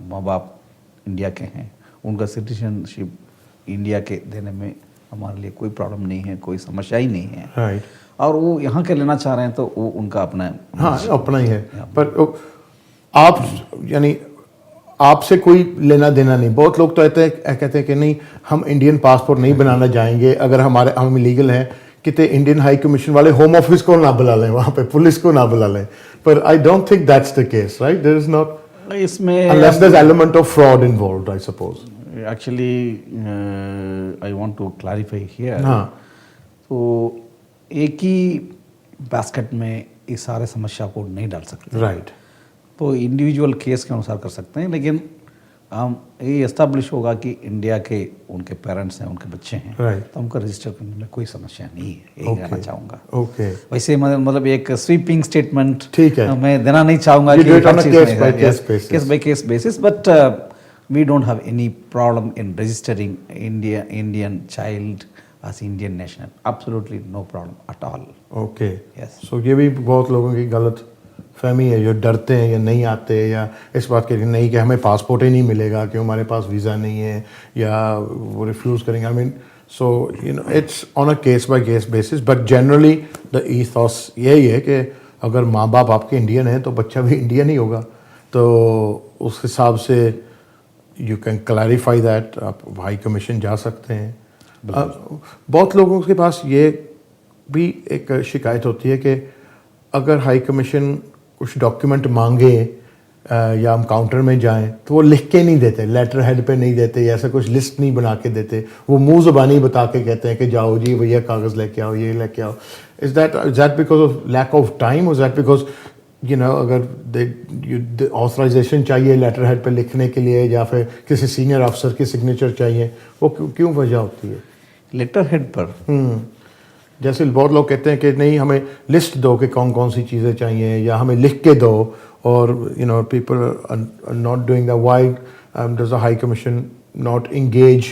A: माँ बाप इंडिया के हैं, उनका सिटीजनशिप इंडिया के देने में हमारे लिए कोई प्रॉब्लम नहीं है, कोई समस्या ही नहीं है।
B: राइट।
A: और वो यहाँ के लेना चाह रहे हैं तो वो उनका अपना,
B: अपना ही है। पर आप, यानी आपसे कोई लेना देना नहीं। बहुत लोग तो कहते हैं कि नहीं, हम इंडियन पासपोर्ट नहीं बनाना जाएंगे अगर हम इलीगल हैं, कितने इंडियन हाई कमीशन वाले होम ऑफिस को ना बुला लें, वहाँ पे पुलिस को ना बुला लें। पर I don't think that's the case, right? There is not,
A: इसमें
B: unless there is element of fraud involved, I suppose.
A: Actually, I want to clarify here. तो एक ही बास्केट में इस सारे समस्या को नहीं डाल सकते।
B: राइट।
A: तो इंडिविजुअल केस के अनुसार कर सकते हैं, लेकिन हम ये एस्टेब्लिश होगा कि इंडिया के उनके पेरेंट्स हैं, उनके बच्चे हैं, तो उनको रजिस्टर करने में कोई समस्या नहीं है, यही कहना चाहूँगा।
B: ओके।
A: वैसे मतलब एक स्वीपिंग स्टेटमेंट
B: ठीक है,
A: मैं देना नहीं चाहूँगा कि case by case basis, but we don't have any problem in registering Indian child as Indian national. Absolutely no problem at all.
B: Okay.
A: Yes.
B: So ये भी बहुत लोगों की गलत फहमी है, जो डरते हैं या नहीं आते, या इस बात के लिए नहीं कि हमें पासपोर्ट ही नहीं मिलेगा, कि हमारे पास वीज़ा नहीं है, या वो रिफ्यूज़ करेंगे। I mean, so you know, it's on a case by case basis, but generally the ईथॉस यही है कि अगर माँ बाप आपके इंडियन हैं तो बच्चा भी इंडियन ही होगा। तो उस हिसाब से यू कैन क्लैरिफाई दैट, आप हाई कमीशन जा सकते हैं। बहुत लोगों के पास ये भी एक शिकायत होती है कि अगर हाई कमीशन कुछ डॉक्यूमेंट मांगे या हम काउंटर में जाएं तो वो लिख के नहीं देते, लेटर हेड पे नहीं देते, या ऐसा कुछ लिस्ट नहीं बना के देते, वो मुंह ज़बानी बता के कहते हैं कि जाओ जी भैया कागज़ लेके आओ, ये लेके आओ। Is that because of lack of time, is that because you know अगर ऑथराइजेशन चाहिए लेटर हेड पे लिखने के लिए, या फिर किसी सीनियर अफसर की सिग्नेचर चाहिए, वो क्यों वजह होती है?
A: लेटर हेड पर
B: जैसे बहुत लोग कहते हैं कि नहीं, हमें लिस्ट दो कि कौन कौन सी चीज़ें चाहिए, या हमें लिख के दो, और you know people are not doing that. Why does the high commission not engage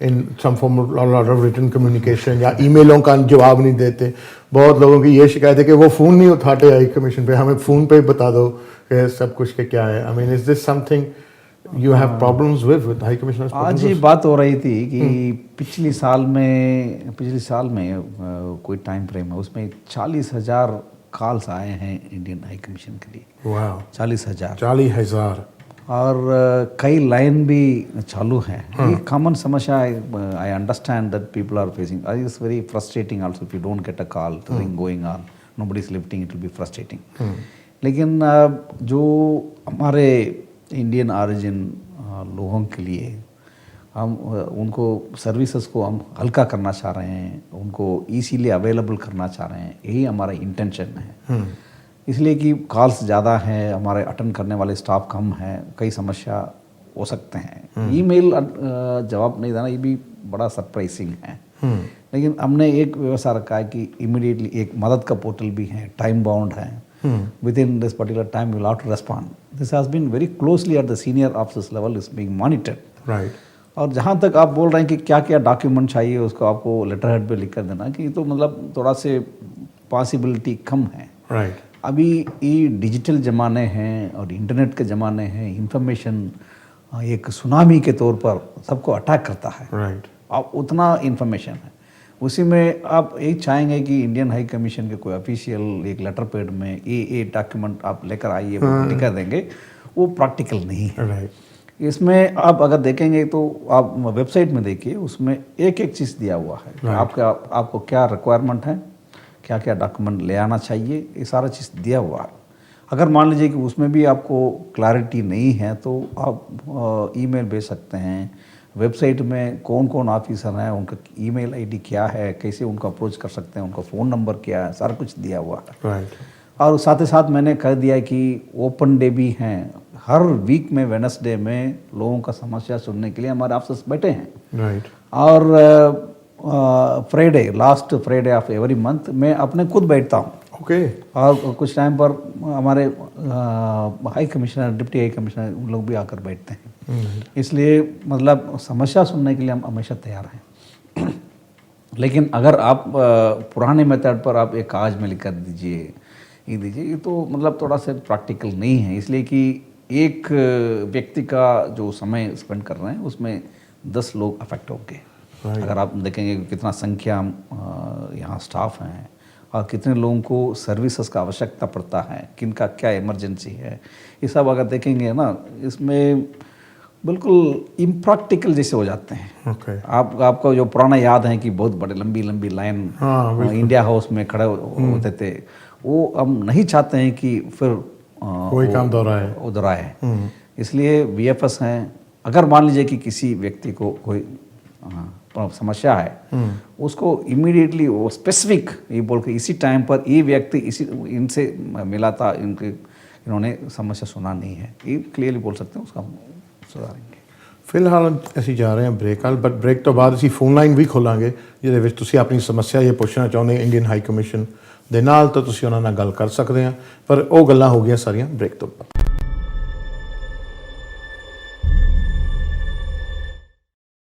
B: in some form of written communication, या ईमेलों का जवाब नहीं देते? बहुत लोगों की ये शिकायत है कि वो फ़ोन नहीं उठाते हाई कमीशन पे, हमें फ़ोन पे बता दो कि सब कुछ के क्या है। I mean, is this something you have problems with high commissioners?
A: आज ये बात हो रही थी कि पिछले साल में कोई टाइम फ्रेम है, उसमें 40,000 कॉल्स आए हैं इंडियन हाई कमीशन के लिए।
B: वाह,
A: 40,000 और कई लाइन भी चालू हैं। ये कॉमन समस्या, I understand that people are facing, it's very frustrating also if you don't get a call, the ring going on, nobody is lifting, it will be frustrating. लेकिन जो हमारे इंडियन ऑरिजिन लोगों के लिए हम उनको सर्विसेज को हम हल्का करना चाह रहे हैं, उनको इजीली अवेलेबल करना चाह रहे हैं, यही हमारा इंटेंशन है। इसलिए कि कॉल्स ज़्यादा हैं, हमारे अटेंड करने वाले स्टाफ कम हैं, कई समस्या हो सकते हैं। ईमेल जवाब नहीं देना ये भी बड़ा सरप्राइजिंग है। लेकिन हमने एक व्यवस्था रखा है कि इमीडिएटली एक मदद का पोर्टल भी है, टाइम बाउंड है, within this particular time we will have to respond. This has been very closely at the senior officers level is being monitored.
B: Right.
A: और जहाँ तक आप बोल रहे हैं कि क्या क्या डॉक्यूमेंट चाहिए उसको आपको लेटर हेड पे लिख कर देना, कि तो मतलब थोड़ा से पॉसिबिलिटी कम है।
B: Right.
A: अभी ये डिजिटल ज़माने हैं और इंटरनेट के ज़माने हैं, इंफॉर्मेशन एक सुनामी के तौर पर सबको अटैक करता है।
B: Right.
A: अब उतना इंफॉर्मेशन है, उसी में आप यही चाहेंगे कि इंडियन हाई कमीशन के कोई ऑफिशियल एक लेटर पैड में ये डॉक्यूमेंट आप लेकर आइए लिखा देंगे, वो प्रैक्टिकल नहीं है।
B: Right.
A: इसमें आप अगर देखेंगे तो आप वेबसाइट में देखिए, उसमें एक एक चीज़ दिया हुआ है।
B: Right.
A: आपको क्या रिक्वायरमेंट है, क्या क्या डॉक्यूमेंट ले आना चाहिए, ये सारा चीज़ दिया हुआ है। अगर मान लीजिए कि उसमें भी आपको क्लैरिटी नहीं है तो आप ईमेल भेज सकते हैं। वेबसाइट में कौन कौन ऑफिसर हैं, उनका ईमेल आईडी क्या है, कैसे उनको अप्रोच कर सकते हैं, उनका फ़ोन नंबर क्या है, सारा कुछ दिया हुआ है।
B: Right.
A: और साथ ही साथ मैंने कह दिया कि ओपन डे भी हैं, हर वीक में वेडनेसडे में लोगों का समस्या सुनने के लिए हमारे ऑफिसर्स बैठे हैं।
B: Right.
A: और Friday, last Friday of every month मैं अपने खुद बैठता हूँ।
B: Okay.
A: और कुछ टाइम पर हमारे high commissioner, deputy high commissioner, उन लोग भी आकर बैठते हैं। इसलिए मतलब समस्या सुनने के लिए हम हमेशा तैयार हैं। लेकिन अगर आप पुराने मेथड पर आप एक कागज में लिख कर दीजिए, ये तो मतलब थोड़ा सा प्रैक्टिकल नहीं है। इसलिए कि एक व्यक्ति का जो समय स्पेंड कर रहे हैं उसमें 10 लोग अफेक्ट होंगे। अगर आप देखेंगे कितना संख्या यहाँ स्टाफ हैं और कितने लोगों को सर्विसेज का आवश्यकता पड़ता है, किनका क्या इमरजेंसी है, ये सब अगर देखेंगे ना, इसमें बिल्कुल इम्प्रैक्टिकल जैसे हो जाते हैं।
B: Okay.
A: आपको जो पुराना याद है कि बहुत बड़े लंबी लंबी लाइन इंडिया हाउस में खड़े होते थे, वो हम नहीं चाहते हैं कि फिर
B: कोई काम दोहराए।
A: इसलिए VFS हैं, अगर मान लीजिए कि किसी व्यक्ति को कोई समस्या है, उसको इमीडिएटली वो स्पेसिफिक ये बोल के इसी टाइम पर ये व्यक्ति इनसे मिला था, इन्होंने समस्या सुना नहीं है, ये क्लियरली बोल सकते हैं, उसका हम सुधारेंगे।
B: फिलहाल ਅਸੀਂ ਜਾ ਰਹੇ ਹਾਂ ਬ੍ਰੇਕ ਵਾਲ, ਬਟ ਬ੍ਰੇਕ ਤੋਂ ਬਾਅਦ ਅਸੀਂ ਫੋਨ ਲਾਈਨ ਵੀ ਖੋਲਾਂਗੇ ਜਿਹਦੇ ਵਿੱਚ ਤੁਸੀਂ ਆਪਣੀ ਸਮੱਸਿਆ ਇਹ ਪੁੱਛਣਾ ਚਾਹੁੰਦੇ ਇੰਡੀਅਨ ਹਾਈ ਕਮਿਸ਼ਨ ਦੇ ਨਾਲ ਤਾਂ ਤੁਸੀਂ ਉਹਨਾਂ ਨਾਲ ਗੱਲ ਕਰ ਸਕਦੇ ਆ, ਪਰ ਉਹ ਗੱਲਾਂ ਹੋ ਗਈਆਂ ਸਾਰੀਆਂ ਬ੍ਰੇਕ ਤੋਂ ਬਾਅਦ।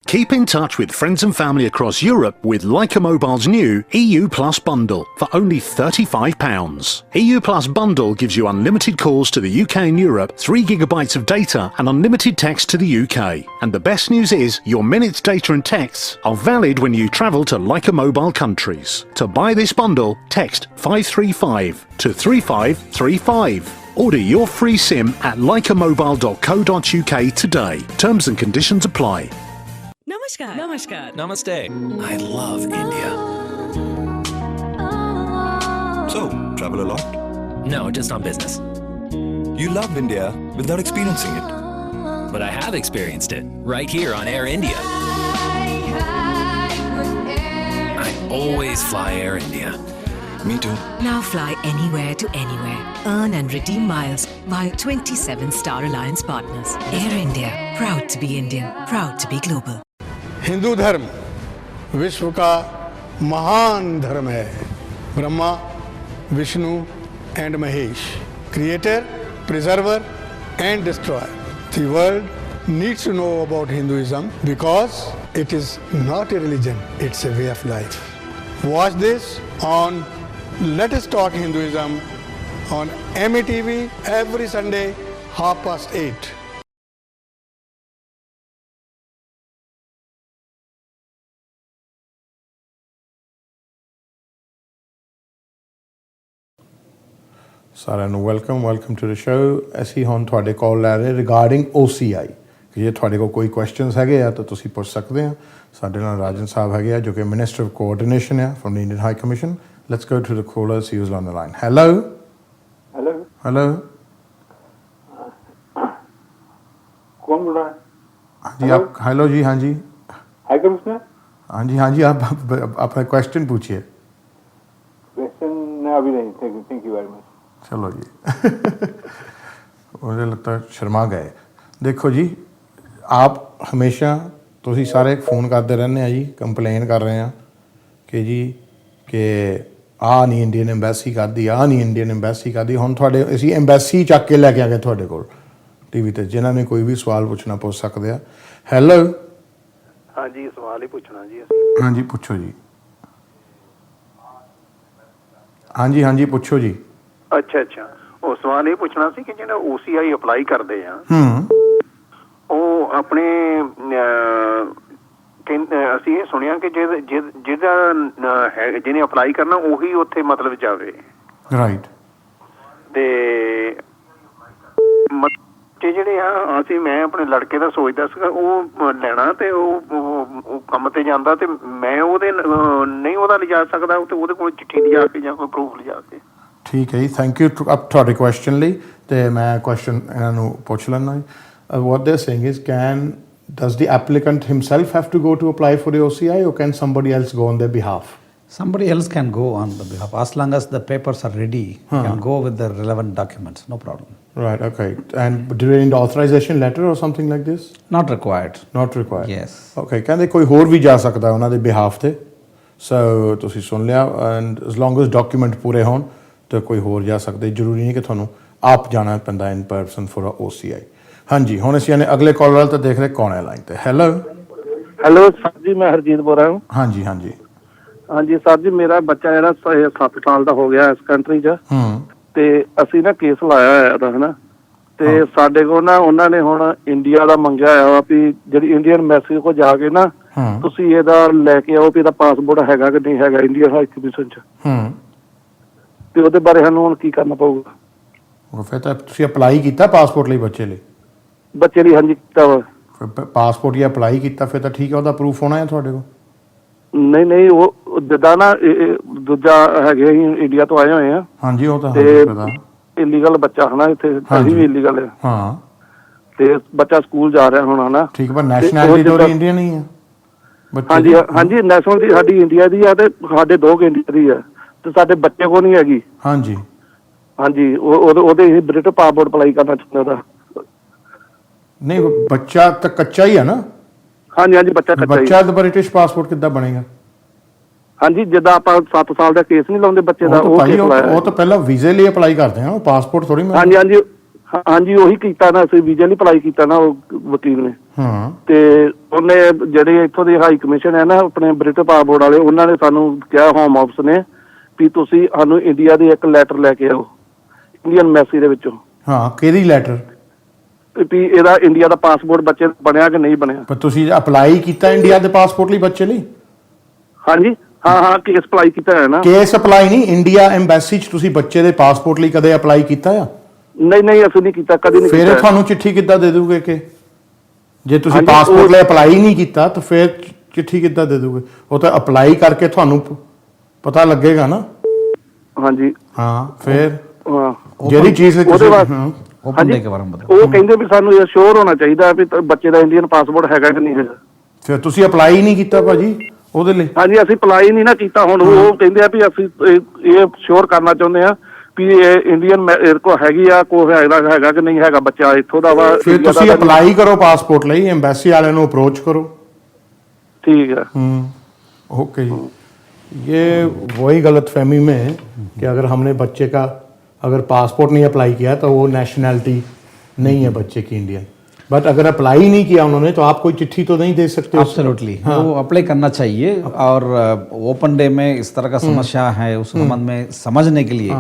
C: Keep in touch with friends and family across Europe with Leica Mobile's new EU Plus bundle for only £35. EU Plus bundle gives you unlimited calls to the UK and Europe, 3 gigabytes of data and unlimited text to the UK. And the best news is your minutes, data and texts are valid when you travel to Leica Mobile countries. To buy this bundle, text 535 to 3535. Order your free SIM at leicamobile.co.uk today. Terms and conditions apply.
H: Namaskar. Namaskar.
D: Namaste. I love India.
E: So, travel a lot?
D: No, just on business.
E: You love India without experiencing it.
D: But I have experienced it right here on Air India. I always fly Air India.
E: Me too.
F: Now fly anywhere to anywhere. Earn and redeem miles via 27 Star Alliance partners. Air India. Proud to be Indian. Proud to be global.
G: Hindu धर्म विश्व का महान धर्म है। Brahma, Vishnu and Mahesh, creator, preserver and destroyer. The world needs to know about Hinduism because it is not a religion, it's a way of life. Watch this on let us talk Hinduism on MATV every Sunday 8:30.
B: ਸਾਰਿਆਂ ਨੂੰ welcome to the show. ਅਸੀਂ ਹੁਣ ਤੁਹਾਡੇ ਕੋਲ ਲੈ ਰਹੇ regarding OCI ਕਿ ਜੇ ਤੁਹਾਡੇ ਕੋਲ ਕੋਈ ਕੁਐਸਚਨਸ ਹੈਗੇ ਆ ਤਾਂ ਤੁਸੀਂ ਪੁੱਛ ਸਕਦੇ ਆ। ਸਾਡੇ ਨਾਲ ਰਾਜਨ ਸਾਹਿਬ ਹੈਗੇ ਆ ਜੋ ਕਿ ਮਿਨਿਸਟਰ ਆਫ ਕੋਆਰਡੀਨੇਸ਼ਨ ਆ from the Indian high commission. Let's go to the callers he is on the line. Hello
K: कौन बोल रहा है?
B: हाँ जी आप हेलो जी। हाँ जी
K: हाई कमिश्नर।
B: हाँ जी आप अपना क्वेश्चन पूछिए।
K: क्वेश्चन अभी नहीं। Thank you very much.
B: चलो जी मुझे लगता है शर्मा गए। देखो जी आप हमेशा तुसी सारे फ़ोन करते रहने हैं जी, कंप्लेन कर रहे हैं कि जी कि आ नहीं इंडियन एम्बैसी करती, आ नहीं इंडियन एम्बैसी करती। हुण तुहाडे असीं एम्बैसी चक के लैके आ गए तुहाडे कोल टीवी ते, जिन्हां ने कोई भी सवाल पुछना पुछ सकते हैं। हैलो
K: हाँ जी सवाल ही पूछना जी असीं।
B: हाँ जी पूछो जी। हाँ जी पूछो जी।
K: अच्छा ਉਹ ਸਵਾਲ ਇਹ ਪੁੱਛਣਾ ਸੀ ਕਿ ਜਿਹੜਾ OCI ਅਪਲਾਈ ਕਰਦੇ ਆ ਉਹ ਆਪਣੇ ਅਸੀਂ ਇਹ ਸੁਣਿਆ ਕਿ ਜਿਹਦਾ ਜਿਹਨੇ ਅਪਲਾਈ ਕਰਨਾ ਉਹੀ ਉੱਥੇ ਮਤਲਬ ਜਾਵੇ।
B: ਰਾਈਟ।
K: ਤੇ ਬੱਚੇ ਜਿਹੜੇ ਆ ਅਸੀਂ ਮੈਂ ਆਪਣੇ ਲੜਕੇ ਦਾ ਸੋਚਦਾ ਸੀਗਾ ਉਹ ਲੈਣਾ ਤੇ ਉਹ ਕੰਮ ਤੇ ਜਾਂਦਾ ਤੇ ਮੈਂ ਉਹਦੇ ਨਹੀਂ ਉਹਦਾ ਲਿਜਾ ਸਕਦਾ ਤੇ ਉਹਦੇ ਕੋਲ ਚਿੱਠੀ ਲਿਜਾ ਕੇ ਜਾਂ ਕੋਈ ਪ੍ਰੂਫ ਲਿਜਾ ਕੇ।
B: ਠੀਕ ਹੈ ਜੀ ਥੈਂਕ ਯੂ ਤੁਹਾਡੇ ਕੁਐਸਚਨ ਲਈ ਤੇ ਮੈਂ ਕੁਐਸਚਨ ਇਹਨਾਂ ਨੂੰ ਪੁੱਛ ਲੈਣਾ। what they're saying is does the applicant himself have to go to apply for the OCI or can somebody else go on their behalf?
A: Somebody else can go on the behalf as long as the papers are ready. Can go with the relevant documents, no problem.
B: Right, okay. And do they need authorization letter or something like this?
A: Not required.
B: Not required.
A: Yes.
B: Okay, ਕਹਿੰਦੇ ਕੋਈ ਹੋਰ ਵੀ ਜਾ ਸਕਦਾ ਉਹਨਾਂ ਦੇ behalf ਤੇ। So ਤੁਸੀਂ ਸੁਣ ਲਿਆ and as long as document ਪੂਰੇ ਹੋਣ ਤਾਂ ਕੋਈ ਹੋਰ ਜਾ ਸਕਦੇ। ਜ਼ਰੂਰੀ ਨਹੀਂ ਕਿ ਤੁਹਾਨੂੰ ਆਪ ਜਾਣਾ ਪੈਂਦਾ in person for a OCI। ਹਾਂਜੀ ਹੁਣ ਅਸੀਂ ਅਗਲੇ ਕਾਲਰ ਤੇ ਦੇਖ ਰਹੇ ਕੌਣ ਹੈ ਲਾਈਨ ਤੇ। ਹੈਲੋ
K: ਸਰ ਜੀ ਮੈਂ ਹਰਜੀਤ ਬੋਲ ਰਿਹਾ ਹਾਂ। ਹਾਂਜੀ ਸਰ ਜੀ ਮੇਰਾ ਬੱਚਾ ਜਿਹੜਾ 7 ਸਾਲ ਦਾ ਹੋ ਗਿਆ ਇਸ ਕੰਟਰੀ 'ਚ ਤੇ ਅਸੀਂ ਨਾ ਕੇਸ ਲਾਇਆ ਹੋਇਆ ਇਹਦਾ ਹਨਾ ਤੇ ਸਾਡੇ ਕੋਲ ਨਾ ਉਹਨਾਂ ਨੇ ਹੁਣ ਇੰਡੀਆ ਦਾ ਮੰਗਿਆ ਹੋਇਆ ਵਾ ਵੀ ਜਿਹੜੀ ਇੰਡੀਅਨ ਐਮਬੈਸੀ ਕੋਲ ਜਾ ਕੇ ਨਾ ਤੁਸੀਂ ਇਹਦਾ ਲੈ ਕੇ ਆਓ ਵੀ ਇਹਦਾ ਪਾਸਪੋਰਟ ਹੈਗਾ ਕਿ ਨਹੀਂ ਹੈਗਾ ਇੰਡੀਅਨ ਹਾਈ ਕਮਿਸ਼ਨ 'ਚ ਤੇ ਉਹਦੇ ਬਾਰੇ ਸਾਨੂੰ ਹੁਣ ਕੀ ਕਰਨਾ ਪਊਗਾ।
B: ਫਿਰ ਤਾਂ ਤੁਸੀਂ ਅਪਲਾਈ ਕੀਤਾ ਪਾਸਪੋਰਟ ਲਈ ਬੱਚੇ ਲਈ?
K: ਬੱਚੇ ਲਈ ਹਾਂਜੀ ਕੀਤਾ ਵਾ।
B: ਪਾਸਪੋਰਟ ਜਾਂ ਅਪਲਾਈ ਕੀਤਾ ਫਿਰ ਤਾਂ ਠੀਕ ਹੈ ਉਹਦਾ ਪ੍ਰੂਫ ਹੋਣਾ ਹੈ ਤੁਹਾਡੇ ਕੋਲ?
K: ਨਹੀਂ ਉਹ ਜਿੱਦਾਂ ਨਾ ਦੂਜਾ ਹੈਗੇ ਅਸੀਂ ਇੰਡੀਆ ਤੋਂ ਆਏ ਹੋਏ ਆ।
B: ਹਾਂਜੀ ਉਹ ਤਾਂ
K: ਪਤਾ ਇਲੀਗਲ ਬੱਚਾ ਹਨਾ ਇੱਥੇ ਅਸੀਂ ਵੀ ਇਲੀਗਲ ਆ।
B: ਹਾਂ
K: ਤੇ ਬੱਚਾ ਸਕੂਲ ਜਾ ਰਿਹਾ ਹੁਣ ਹਨਾ।
B: ਠੀਕ ਪਰ ਨੈਸ਼ਨੈਲਿਟੀ ਤਾਂ ਇੰਡੀਅਨ ਹੀ ਆ।
K: ਹਾਂਜੀ ਨੈਸ਼ਨਲ ਸਾਡੀ ਇੰਡੀਆ ਦੀ ਆ ਤੇ ਸਾਡੇ 2 ਇੰਡੀਆ ਦੀ ਆ ਤੇ ਸਾਡੇ ਬੱਚੇ ਕੋਲ ਨਹੀਂ ਹੈਗੀ। ਹਾਂਜੀ ਉਹਦੇ ਹੀ ਬ੍ਰਿਟਿਸ਼ ਪਾਸਪੋਰਟ ਅਪਲਾਈ ਕਰਨਾ ਚਾਹੁੰਦਾ ਦਾ।
B: ਨਹੀਂ ਬੱਚਾ ਤਾਂ ਕੱਚਾ ਹੀ ਆ ਨਾ।
K: ਹਾਂਜੀ ਬੱਚਾ
B: ਦਾ ਬ੍ਰਿਟਿਸ਼ ਪਾਸਪੋਰਟ ਕਿੱਦਾਂ ਬਣੇਗਾ?
K: ਹਾਂਜੀ ਜਿੱਦਾਂ ਆਪਾਂ 7 ਸਾਲ ਦਾ ਕੇਸ ਨਹੀਂ ਲਾਉਂਦੇ ਬੱਚੇ ਦਾ ਉਹ
B: ਤਾਂ ਪਹਿਲਾਂ ਵੀਜ਼ੇ ਲਈ ਅਪਲਾਈ ਕਰਦੇ ਆ ਪਾਸਪੋਰਟ ਥੋੜੀ।
K: ਹਾਂਜੀ ਉਹੀ ਕੀਤਾ ਨਾ ਅਸੀਂ ਵੀਜ਼ੇ ਲਈ ਅਪਲਾਈ ਕੀਤਾ ਨਾ ਉਹ ਵਕੀਲ ਨੇ। ਤੇ ਉਹਨੇ ਜਿਹੜੇ ਇੱਥੋਂ ਦੇ ਹਾਈ ਕਮਿਸ਼ਨ ਹੈ ਨਾ ਆਪਣੇ ਬ੍ਰਿਟਿਸ਼ ਪਾਸਪੋਰਟ ਵਾਲੇ ਉਹਨਾਂ ਨੇ ਸਾਨੂੰ ਕਿਹਾ ਹੋਮ ਆਫਿਸ ਨੇ ਵੀ ਤੁਸੀਂ ਸਾਨੂੰ ਇੰਡੀਆ ਦੀ ਇੱਕ ਲੈਟਰ ਲੈ ਕੇ ਆਓ ਇੰਡੀਅਨ ਐਮਬੈਸੀ ਦੇ ਵਿੱਚੋਂ।
B: ਕਿਹਦੀ ਲੈਟਰ?
K: ਵੀ ਇਹਦਾ ਇੰਡੀਆ ਦਾ ਪਾਸਪੋਰਟ ਬੱਚੇ ਬਣਿਆ ਕਿ ਨਹੀਂ ਬਣਿਆ।
B: ਪਰ ਤੁਸੀਂ ਅਪਲਾਈ ਕੀਤਾ ਇੰਡੀਆ ਦੇ ਪਾਸਪੋਰਟ ਲਈ ਬੱਚੇ ਲਈ?
K: ਹਾਂਜੀ ਹਾਂ ਕੇਸ ਅਪਲਾਈ ਕੀਤਾ ਹੈ ਨਾ।
B: ਕੇਸ ਅਪਲਾਈ ਨਹੀਂ ਇੰਡੀਆ ਐਮਬੈਸੀ 'ਚ ਤੁਸੀਂ ਬੱਚੇ ਦੇ ਪਾਸਪੋਰਟ ਲਈ ਕਦੇ ਅਪਲਾਈ ਕੀਤਾ ਆ?
K: ਨਹੀਂ ਅਸੀਂ ਨਹੀਂ ਕੀਤਾ ਕਦੇ ਨਹੀਂ।
B: ਫਿਰ ਤੁਹਾਨੂੰ ਚਿੱਠੀ ਕਿੱਦਾਂ ਦੇ ਦੂਗੇ ਕਿ ਜੇ ਤੁਸੀਂ ਪਾਸਪੋਰਟ ਲਈ ਅਪਲਾਈ ਨਹੀਂ ਕੀਤਾ ਤਾਂ ਫਿਰ ਚਿੱਠੀ ਕਿੱਦਾਂ ਦੇ ਦੂਗੇ? ਉਹ ਤਾਂ ਅਪਲਾਈ ਕਰਕੇ ਤੁਹਾਨੂੰ ਪਤਾ ਲੱਗੇਗਾ ਨਾ। ਹਾਂਜੀ ਫਿਰ ਜਿਹੜੀ ਚੀਜ਼
K: ਉਹਦੇ ਵਾਸਤੇ ਉਹ ਕਹਿੰਦੇ ਵੀ ਸਾਨੂੰ ਸ਼ੋਰ ਹੋਣਾ ਚਾਹੀਦਾ ਵੀ ਬੱਚੇ ਦਾ ਇੰਡੀਅਨ ਪਾਸਪੋਰਟ ਹੈਗਾ ਕਿ ਨਹੀਂ ਹੈਗਾ।
B: ਫਿਰ ਤੁਸੀਂ ਅਪਲਾਈ ਨਹੀਂ ਕੀਤਾ ਭਾਜੀ ਉਹਦੇ ਲਈ?
K: ਹਾਂਜੀ ਅਸੀਂ ਅਪਲਾਈ ਨਹੀਂ ਨਾ ਕੀਤਾ। ਹੁਣ ਉਹ ਕਹਿੰਦੇ ਆ ਵੀ ਅਸੀਂ ਇਹ ਸ਼ੋਰ ਕਰਨਾ ਚਾਹੁੰਦੇ ਆ ਵੀ ਇਹ ਇੰਡੀਅਨ ਕੋ ਹੈਗੀ ਆ ਕੋਈ ਹੈਗਾ ਕਿ ਨਹੀਂ ਹੈਗਾ ਬੱਚਾ ਇੱਥੋਂ ਦਾ ਵਾ।
B: ਫਿਰ ਤੁਸੀਂ ਅਪਲਾਈ ਕਰੋ ਪਾਸਪੋर्ट ਲਈ एम्बेसी वाले ਨੂੰ अप्रोच करो।
K: ठीक है।
B: ओके जी। ये वही गलतफहमी में है कि अगर हमने बच्चे का अगर पासपोर्ट नहीं अप्लाई किया तो वो नेशनैलिटी नहीं है बच्चे की इंडियन। बट अगर अप्लाई नहीं किया उन्होंने तो आप कोई चिट्ठी तो नहीं दे सकते।
A: एब्सोल्युटली हाँ। वो अप्लाई करना चाहिए और ओपन डे में इस तरह का समस्या है उस संबंध में समझने के लिए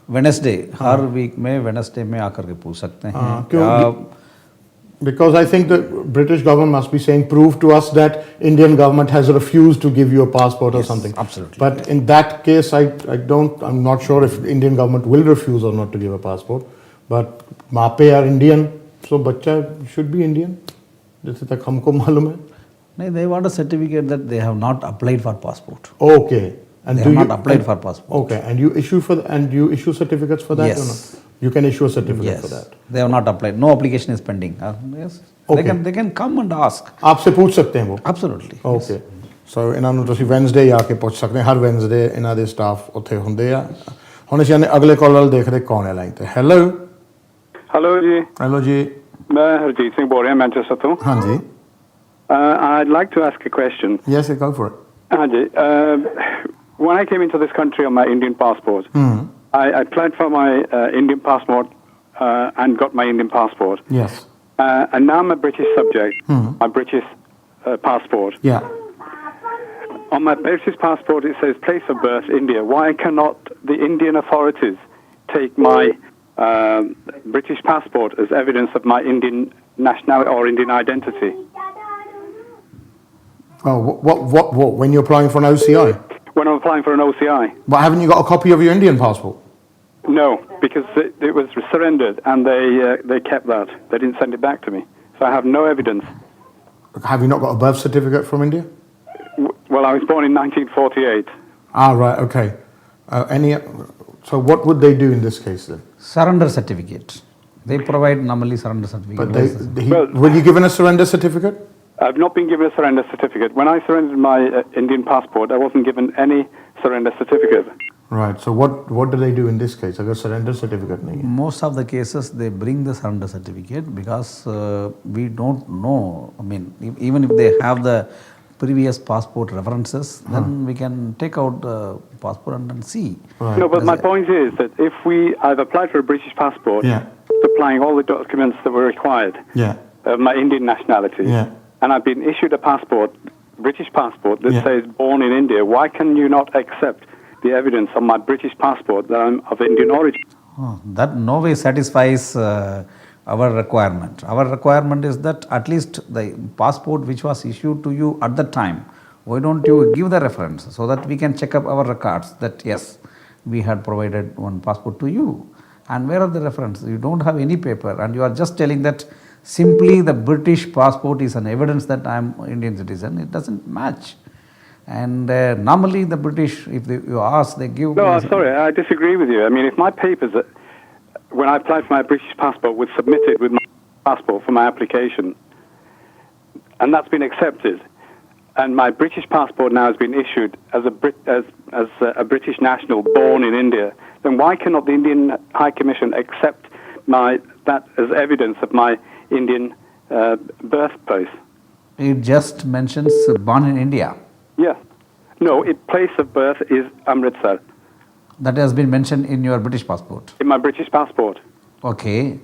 A: वेडनेसडे हर वीक में वेडनेसडे में आकर के पूछ सकते हैं। क्या
B: Because I think the British government must be saying, prove to us that Indian government has refused to give you a passport or something.
A: Absolutely.
B: But in that case, I'm not sure if the Indian government will refuse or not to give a passport. But maape are Indian, so bachcha should be Indian. Jaise tak humko malum hai.
A: No, they want a certificate that they have not applied for passport.
B: Okay. And
A: they have not applied for passport.
B: Okay. And you issue certificates for that
A: yes.
B: or not? You can issue a certificate
A: yes.
B: for that.
A: They have not applied. No application is pending. Yes.
B: Okay.
A: They can come and ask.
B: आपसे पूछ सकते हैं वो?
A: Absolutely.
B: Okay. Yes. So ਇਹਨਾਂ ਨੂੰ ਤੁਸੀਂ Wednesday ਆ ਕੇ ਪੁੱਛ ਸਕਦੇ ਹਰ ਵੈਨਸਡੇ ਇਹਨਾਂ ਦੇ ਸਟਾਫ ਉੱਥੇ ਹੁੰਦੇ ਆ ਹੁਣ ਅਸੀਂ ਅਗਲੇ ਕਾਲਰ ਦੇਖਦੇ ਕੌਣ ਹੈ ਲਾਈਨ ਤੇ ਹੈਲੋ
L: ਹੈਲੋ ਜੀ ਮੈਂ ਹਰਜੀਤ ਸਿੰਘ ਬੋਲ ਰਿਹਾ ਮੈਂਚੈਸਟਰ ਤੋਂ ਹਾਂਜੀ I'd like to ask a question.
B: Yes, go for it.
L: Hanji, when I came into this country on my Indian passport, I applied for my Indian passport and got my Indian passport.
B: Yes.
L: And now I'm a British subject, my British passport.
B: Yeah.
L: On my British passport it says place of birth India. Why cannot the Indian authorities take my British passport as evidence of my Indian nationality or Indian identity?
B: Oh, what? When you're applying for an OCI?
L: When I'm applying for an OCI.
B: But haven't you got a copy of your Indian passport?
L: No, because it was surrendered and they kept that. They didn't send it back to me. So I have no evidence.
B: Have you not got a birth certificate from India?
L: Well, I was born in 1948.
B: Ah, right, okay. So what would they do in this case then?
A: Surrender certificate. They provide normally surrender certificate.
B: But were you given a surrender certificate?
L: I've not been given a surrender certificate. When I surrendered my Indian passport, I wasn't given any surrender certificate.
B: Right. So what do they do in this case? Agar surrender certificate nahi hai.
A: Most of the cases they bring the surrender certificate because we don't know. I mean, even if they have the previous passport references, then we can take out the passport and then see.
L: Right. No, but my point is that if I've applied for a British passport, supplying all the documents that were required, my Indian nationality.
B: Yeah.
L: And I've been issued a passport, British passport, that says born in India. Why can you not accept the evidence on my British passport that I'm of Indian origin?
A: That no way satisfies our requirement. Our requirement is that at least the passport which was issued to you at the time, why don't you give the reference so that we can check up our records that yes, we had provided one passport to you. And where are the references? You don't have any paper and you are just telling that simply the British passport is an evidence that I am Indian citizen. It doesn't match. And normally the British, if you ask, they give...
L: No, sorry, I disagree with you. I mean, if my papers, when I applied for my British passport, was submitted with my passport for my application, and that's been accepted, and my British passport now has been issued as a British national born in India, then why cannot the Indian High Commission accept that as evidence of my Indian birthplace?
A: It just mentions born in India.
L: Yes. No, place of birth is Amritsar.
A: That has been mentioned in your British passport?
L: In my British passport.
A: Okay.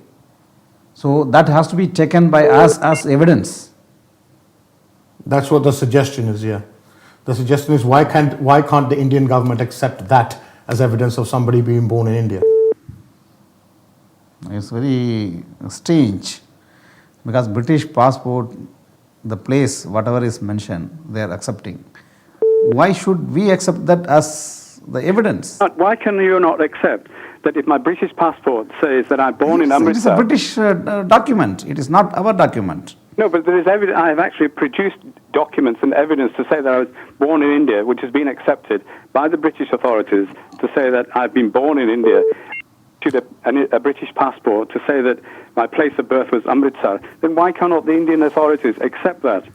A: So that has to be taken by us as evidence.
B: That's what the suggestion is, yeah. The suggestion is why can't the Indian government accept that as evidence of somebody being born in India?
A: It's very strange because British passport, the place, whatever is mentioned, they are accepting. Why should we accept that as the evidence?
L: Why can you not accept that if my British passport says that I'm born in Amritsar...
A: It is a British document. It is not our document.
L: No, but there is evidence. I have actually produced documents and evidence to say that I was born in India, which has been accepted by the British authorities to say that I've been born in India. To a British passport to say that my place of birth was Amritsar, then why cannot the Indian authorities accept that?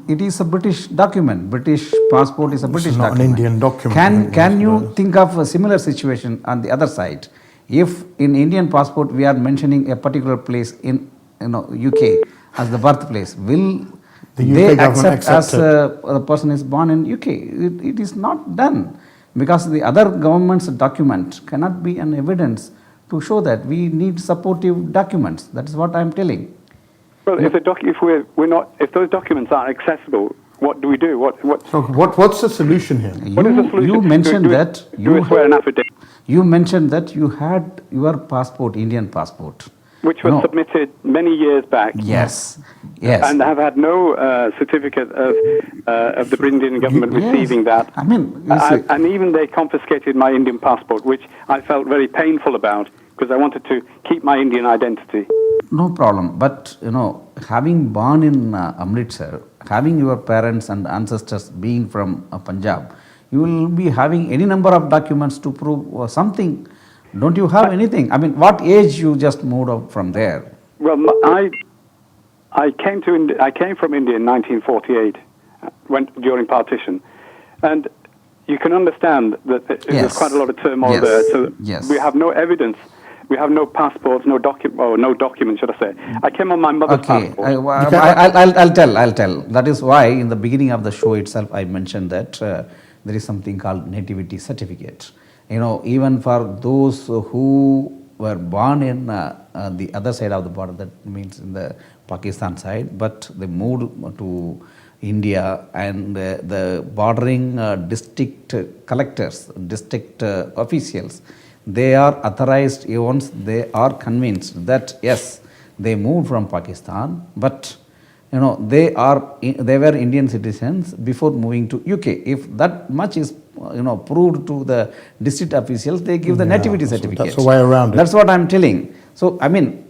A: It is a British document. British passport is a British document.
B: Not an Indian document.
A: Can you think of a similar situation on the other side? If in Indian passport we are mentioning a particular place in UK as the birthplace, will they accept as a person is born in UK? It is not done because the other government's document cannot be an evidence to show that. We need supportive documents. That is what I am telling.
L: Well, if those documents aren't accessible, what do we do?
B: So what's the solution here?
L: What is the solution?
A: You mentioned that
L: you swear an affidavit.
A: You mentioned that you had your passport, Indian passport,
L: which was submitted many years back.
A: Yes, yes.
L: And have had no certificate of the Indian government receiving that.
A: I mean,
L: and even they confiscated my Indian passport, which I felt very painful about because I wanted to keep my Indian identity.
A: No problem. But, having born in Amritsar, having your parents and ancestors being from Punjab, you will be having any number of documents to prove something. Don't you have anything? I mean, what age you just moved out from there?
L: Well, I came from India in 1948, during partition, and you can understand that there's quite a lot of turmoil there. So we have no evidence. We have no passports, no documents, should I say. I came on my mother's passport.
A: I'll tell. That is why in the beginning of the show itself I mentioned that there is something called nativity certificate. Even for those who were born in the other side of the border, that means in the Pakistan side, but they moved to India, and the bordering district collectors, district officials, they are authorized once they are convinced that yes, they moved from Pakistan, but they were Indian citizens before moving to UK. If that much is proved to the district officials, they give the nativity certificate.
B: That's the way around it.
A: That's what I'm telling. So I mean,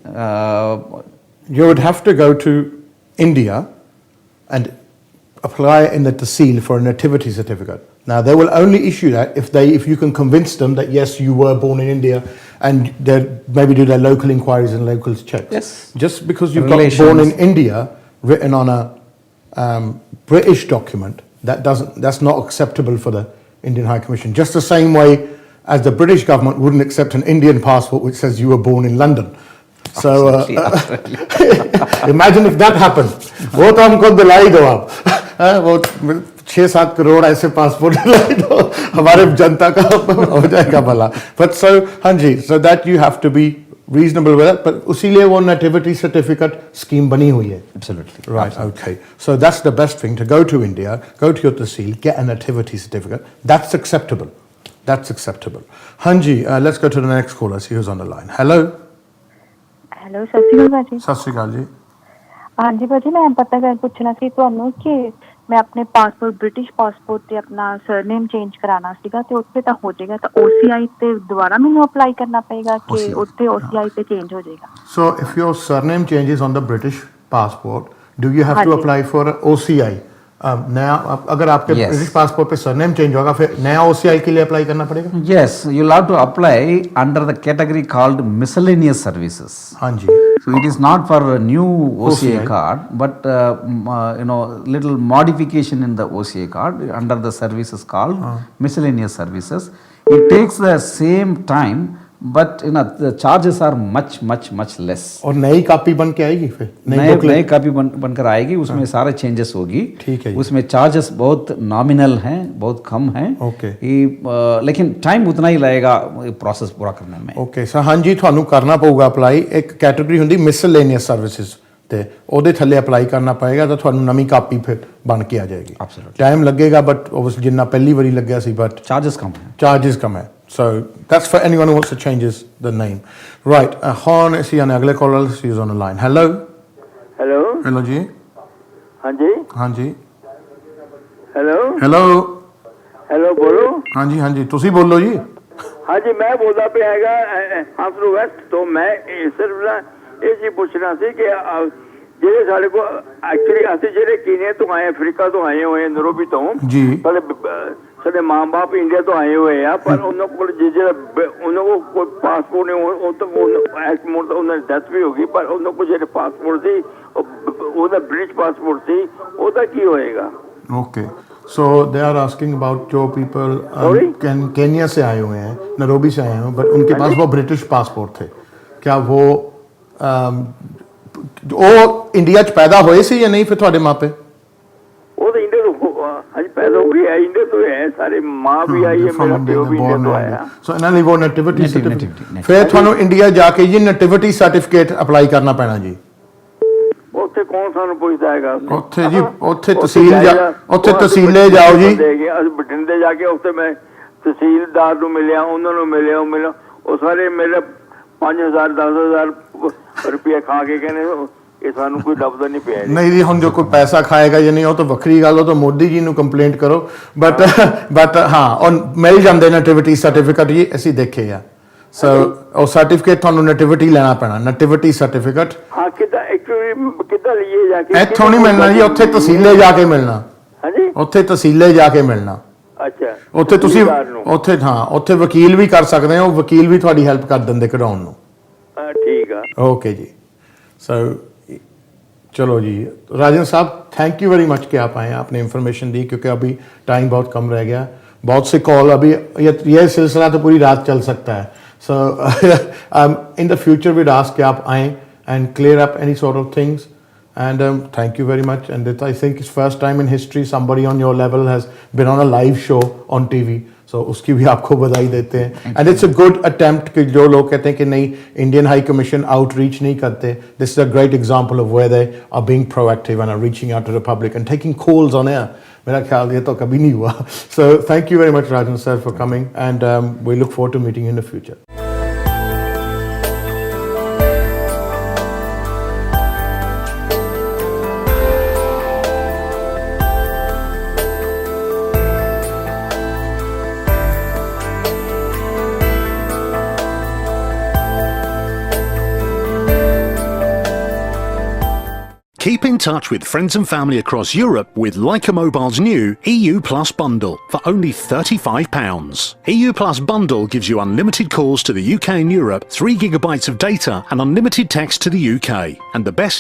B: you would have to go to India and apply in the Tehsil for a nativity certificate. Now they will only issue that if you can convince them that yes, you were born in India, and maybe do their local inquiries and local checks.
A: Yes.
B: Just because you've got born in India written on a British document, that's not acceptable for the Indian High Commission. Just the same way as the British government wouldn't accept an Indian passport which says you were born in London. So imagine if that happened. वो तो हमको दिलाई दो आप, वो 6-7 करोड़ ऐसे passport दिलाई दो, हमारे जनता का हो जाएगा भला. But so that you have to be reasonable with it. But उसीलिए वो nativity certificate scheme bani hui hai.
A: Absolutely.
B: Right. Absolutely. Okay. So that's the best thing, to go to India, go to your Tehsil, get a nativity certificate. That's acceptable. That's acceptable. Hanji, let's go to the next caller. See who's on the line. Hello.
M: Hello, ਸਤਿ ਸ਼੍ਰੀ ਅਕਾਲ ਭਾਜੀ।
B: ਸਤਿ ਸ਼੍ਰੀ ਅਕਾਲ ਜੀ।
M: ਹਾਂਜੀ ਭਾਜੀ, ਮੈਂ ਪੁੱਛਣਾ ਸੀ ਤੁਹਾਨੂੰ ਕਿ ਮੈਂ ਆਪਣੇ ਪਾਸਪੋਰਟ, ਬ੍ਰਿਟਿਸ਼ ਪਾਸਪੋਰਟ ਤੇ ਆਪਣਾ ਸਰਨੇਮ ਚੇਂਜ ਕਰਾਉਣਾ ਸੀਗਾ, ਤੇ ਉੱਥੇ ਤਾਂ ਹੋ ਜਾਏਗਾ, ਤਾਂ OCI ਤੇ ਦੁਬਾਰਾ ਮੈਨੂੰ ਅਪਲਾਈ ਕਰਨਾ ਪਏਗਾ ਕਿ ਉੱਥੇ OCI ਤੇ ਚੇਂਜ ਹੋ ਜਾਏਗਾ?
B: So if your surname changes on the British passport, do you have to apply for OCI? नया, अगर आपके ब्रिटिश पासपोर्ट पे सरनेम चेंज होगा, फिर नया OCI के लिए अप्लाई करना पड़ेगा?
A: Yes, you'll have to apply under the category called miscellaneous services.
B: हाँ जी.
A: So it is not for a new OCI card, but little modification in the OCI card under the services called miscellaneous services. It takes the same time, but the charges are much less.
B: और नई copy बन के आएगी फिर?
A: नई copy बनकर आएगी, उसमें सारे चेंजेस होगी.
B: ठीक है.
A: उसमें चार्जेस बहुत नॉमिनल हैं, बहुत कम हैं.
B: ओके.
A: लेकिन टाइम उतना ही लगेगा प्रोसेस पूरा करने में.
B: ओके. सो हाँ जी, ਤੁਹਾਨੂੰ ਕਰਨਾ ਪਊਗਾ ਅਪਲਾਈ. ਇੱਕ ਕੈਟੇਗਰੀ ਹੁੰਦੀ ਮਿਸਲੇਨੀਅਸ ਸਰਵਿਸਿਜ਼, ਤੇ ਉਹਦੇ ਥੱਲੇ ਅਪਲਾਈ ਕਰਨਾ ਪਏਗਾ, ਤਾਂ ਤੁਹਾਨੂੰ ਨਵੀਂ ਕਾਪੀ ਫਿਰ ਬਣ ਕੇ ਆ ਜਾਏਗੀ. ਟਾਈਮ ਲੱਗੇਗਾ, ਬਟ ਓਬਵੀਅਸਲੀ ਜਿੰਨਾ ਪਹਿਲੀ ਵਾਰੀ ਲੱਗਿਆ ਸੀ, ਬਟ ਚਾਰजेस ਕਮ ਹੈ. So that's for anyone who wants to change the name. Right. Hon isi ane agle caller is on the line. Hello. Hello ji. हाँ जी.
N: Hello bolo.
B: हाँ जी ਤੁਸੀਂ ਬੋਲੋ ਜੀ.
N: हाँ जी, मैं बोलदा पे हैगा हांसरू वेस्ट तो मैं सिर्फ ना ਇਹ ਜੀ ਪੁੱਛਣਾ ਸੀ ਕਿ ਜਿਹੜੇ ਸਾਡੇ ਕੋ ਐਕਚੁਅਲੀ ਅਸੀਂ ਜਿਹੜੇ ਕੀਨੀਆ ਤੋਂ ਆਏ, ਅਫਰੀਕਾ ਤੋਂ ਆਏ ਹੋਏ, ਨੈਰੋਬੀ ਤੋਂ
B: ਜੀ,
N: ਸਾਡੇ ਮਾਂ-ਬਾਪ ਇੰਡੀਆ ਤੋਂ ਆਏ ਹੋਏ ਆ, ਪਰ ਉਹਨਾਂ ਕੋਲ ਜਿਹੜਾ ਉਹਨਾਂ ਕੋਲ ਕੋਈ ਪਾਸਪੋਰਟ ਨਹੀਂ, ਉਹ ਤਾਂ ਉਹਨਾਂ ਦੀ ਡੈਥ ਵੀ ਹੋ ਗਈ, ਪਰ ਉਹਨਾਂ ਕੋਲ ਜਿਹੜੇ ਪਾਸਪੋਰਟ ਸੀ ਉਹਦਾ ਬ੍ਰਿਟਿਸ਼ ਪਾਸਪੋਰਟ ਸੀ, ਉਹਦਾ ਕੀ ਹੋਏਗਾ?
B: Okay. So they are asking about जो पीपल केन्या से आए हुए हैं, नैरोबी से आए हैं, बट उनके पास वो ब्रिटिश पासपोर्ट थे, क्या वो इंडिया च पैदा होए सी या नहीं? फिर ਤੁਹਾਡੇ ਮਾਪੇ
N: ਉਹ ਤਾਂ ਇੰਡੀਆ ਤੋਂ ਅੱਜ ਪੈਦਾ ਹੋ ਗਏ, ਇੰਡੀਆ ਤੋਂ ਹੈ, ਸਾਰੇ ਮਾਂ ਵੀ ਆਈ ਹੈ, ਮੇਰਾ ਪਿਓ ਵੀ ਇੰਡੀਆ ਤੋਂ ਆਇਆ.
B: ਸੋ ਇਹਨਾਂ ਲਈ ਉਹ ਨੈਟੀਵਿਟੀ ਸਰਟੀਫਿਕੇਟ, ਫਿਰ ਤੁਹਾਨੂੰ ਇੰਡੀਆ ਜਾ ਕੇ ਜੀ ਨੈਟੀਵਿਟੀ ਸਰਟੀਫਿਕੇਟ ਅਪਲਾਈ ਕਰਨਾ ਪੈਣਾ ਜੀ.
N: ਉੱਥੇ ਕੌਣ ਸਾਨੂੰ ਪੁੱਛਦਾ ਹੈਗਾ?
B: ਉੱਥੇ ਜੀ, ਉੱਥੇ ਤਹਿਸੀਲੇ ਜਾਓ ਜੀ.
N: ਅਸੀਂ ਬਠਿੰਡੇ ਜਾ ਕੇ ਉੱਥੇ ਮੈਂ ਤਹਿਸੀਲਦਾਰ ਨੂੰ ਮਿਲਿਆ, ਉਹਨਾਂ ਨੂੰ ਮਿਲਿਆ, ਉਹ ਸਾਰੇ ਮੇਰੇ 5,000 10,000 ਰੁਪਇਆ ਖਾ ਕੇ ਕਹਿੰਦੇ ਇਹ ਸਾਨੂੰ ਕੋਈ ਲੱਭਦਾ ਨਹੀਂ ਪਿਆ
B: ਨਹੀਂ ਜੀ ਹੁਣ ਜੋ ਕੋਈ ਪੈਸਾ ਖਾਏਗਾ ਜਾਂ ਨਹੀਂ ਉਹ ਤਾਂ ਵੱਖਰੀ ਗੱਲ, ਉਹ ਤਾਂ ਮੋਦੀ ਜੀ ਨੂੰ ਕੰਪਲੇਂਟ ਕਰੋ, ਬਟ ਹਾਂ ਉਹ ਮਿਲ ਜਾਂਦੇ ਨੈਟੀਵਿਟੀ ਸਰਟੀਫਿਕੇਟ ਜੀ ਅਸੀਂ ਦੇਖੇ ਆ। ਸੋ ਉਹ ਸਰਟੀਫਿਕੇਟ ਤੁਹਾਨੂੰ ਨੈਟੀਵਿਟੀ ਲੈਣਾ ਪੈਣਾ, ਨੈਟੀਵਿਟੀ ਸਰਟੀਫਿਕੇਟ।
N: ਹਾਂ ਕਿੱਦਾਂ ਐਕਚੁਅਲੀ ਕਿੱਦਾਂ ਲਈਏ ਜਾ ਕੇ?
B: ਇੱਥੋਂ ਨਹੀਂ ਮਿਲਣਾ ਜੀ, ਉੱਥੇ ਤਹਿਸੀਲੇ ਜਾ ਕੇ ਮਿਲਣਾ।
N: ਹਾਂਜੀ
B: ਉੱਥੇ ਤਹਿਸੀਲੇ ਜਾ ਕੇ ਮਿਲਣਾ।
N: ਅੱਛਾ
B: ਉੱਥੇ ਤੁਸੀਂ ਉੱਥੇ ਹਾਂ ਉੱਥੇ ਵਕੀਲ ਵੀ ਕਰ ਸਕਦੇ ਹੋ, ਵਕੀਲ ਵੀ ਤੁਹਾਡੀ ਹੈਲਪ ਕਰ ਦਿੰਦੇ ਕਢਾਉਣ ਨੂੰ।
N: ਠੀਕ ਆ
B: ओके जी। सो चलो जी राजन साहब थैंक यू वेरी मच कि आप आए, आपने इन्फॉर्मेशन दी, क्योंकि अभी टाइम बहुत कम रह गया, बहुत से कॉल अभी ये सिलसिला तो पूरी रात चल सकता है। So in the future we'd ask कि आप आएँ and clear up any sort of things and thank you very much, and I think it's first time in history somebody on your level has been on a live show on TV, so उसकी भी आपको बधाई देते हैं। and it's a good attempt कि जो लोग कहते हैं कि नहीं इंडियन हाई कमीशन आउटरीच नहीं करते, this is a great example of where they are being proactive and are reaching out to the public and taking calls on air। मेरा ख्याल ये तो कभी नहीं हुआ। So thank you very much Rajan sir for coming, and we look forward to meeting you in the future।
C: Keep in touch with friends and family across Europe with Leica Mobile's new EU Plus bundle for only £35. EU Plus bundle gives you unlimited calls to the UK and Europe, 3 GB of data and unlimited text to the UK. And the best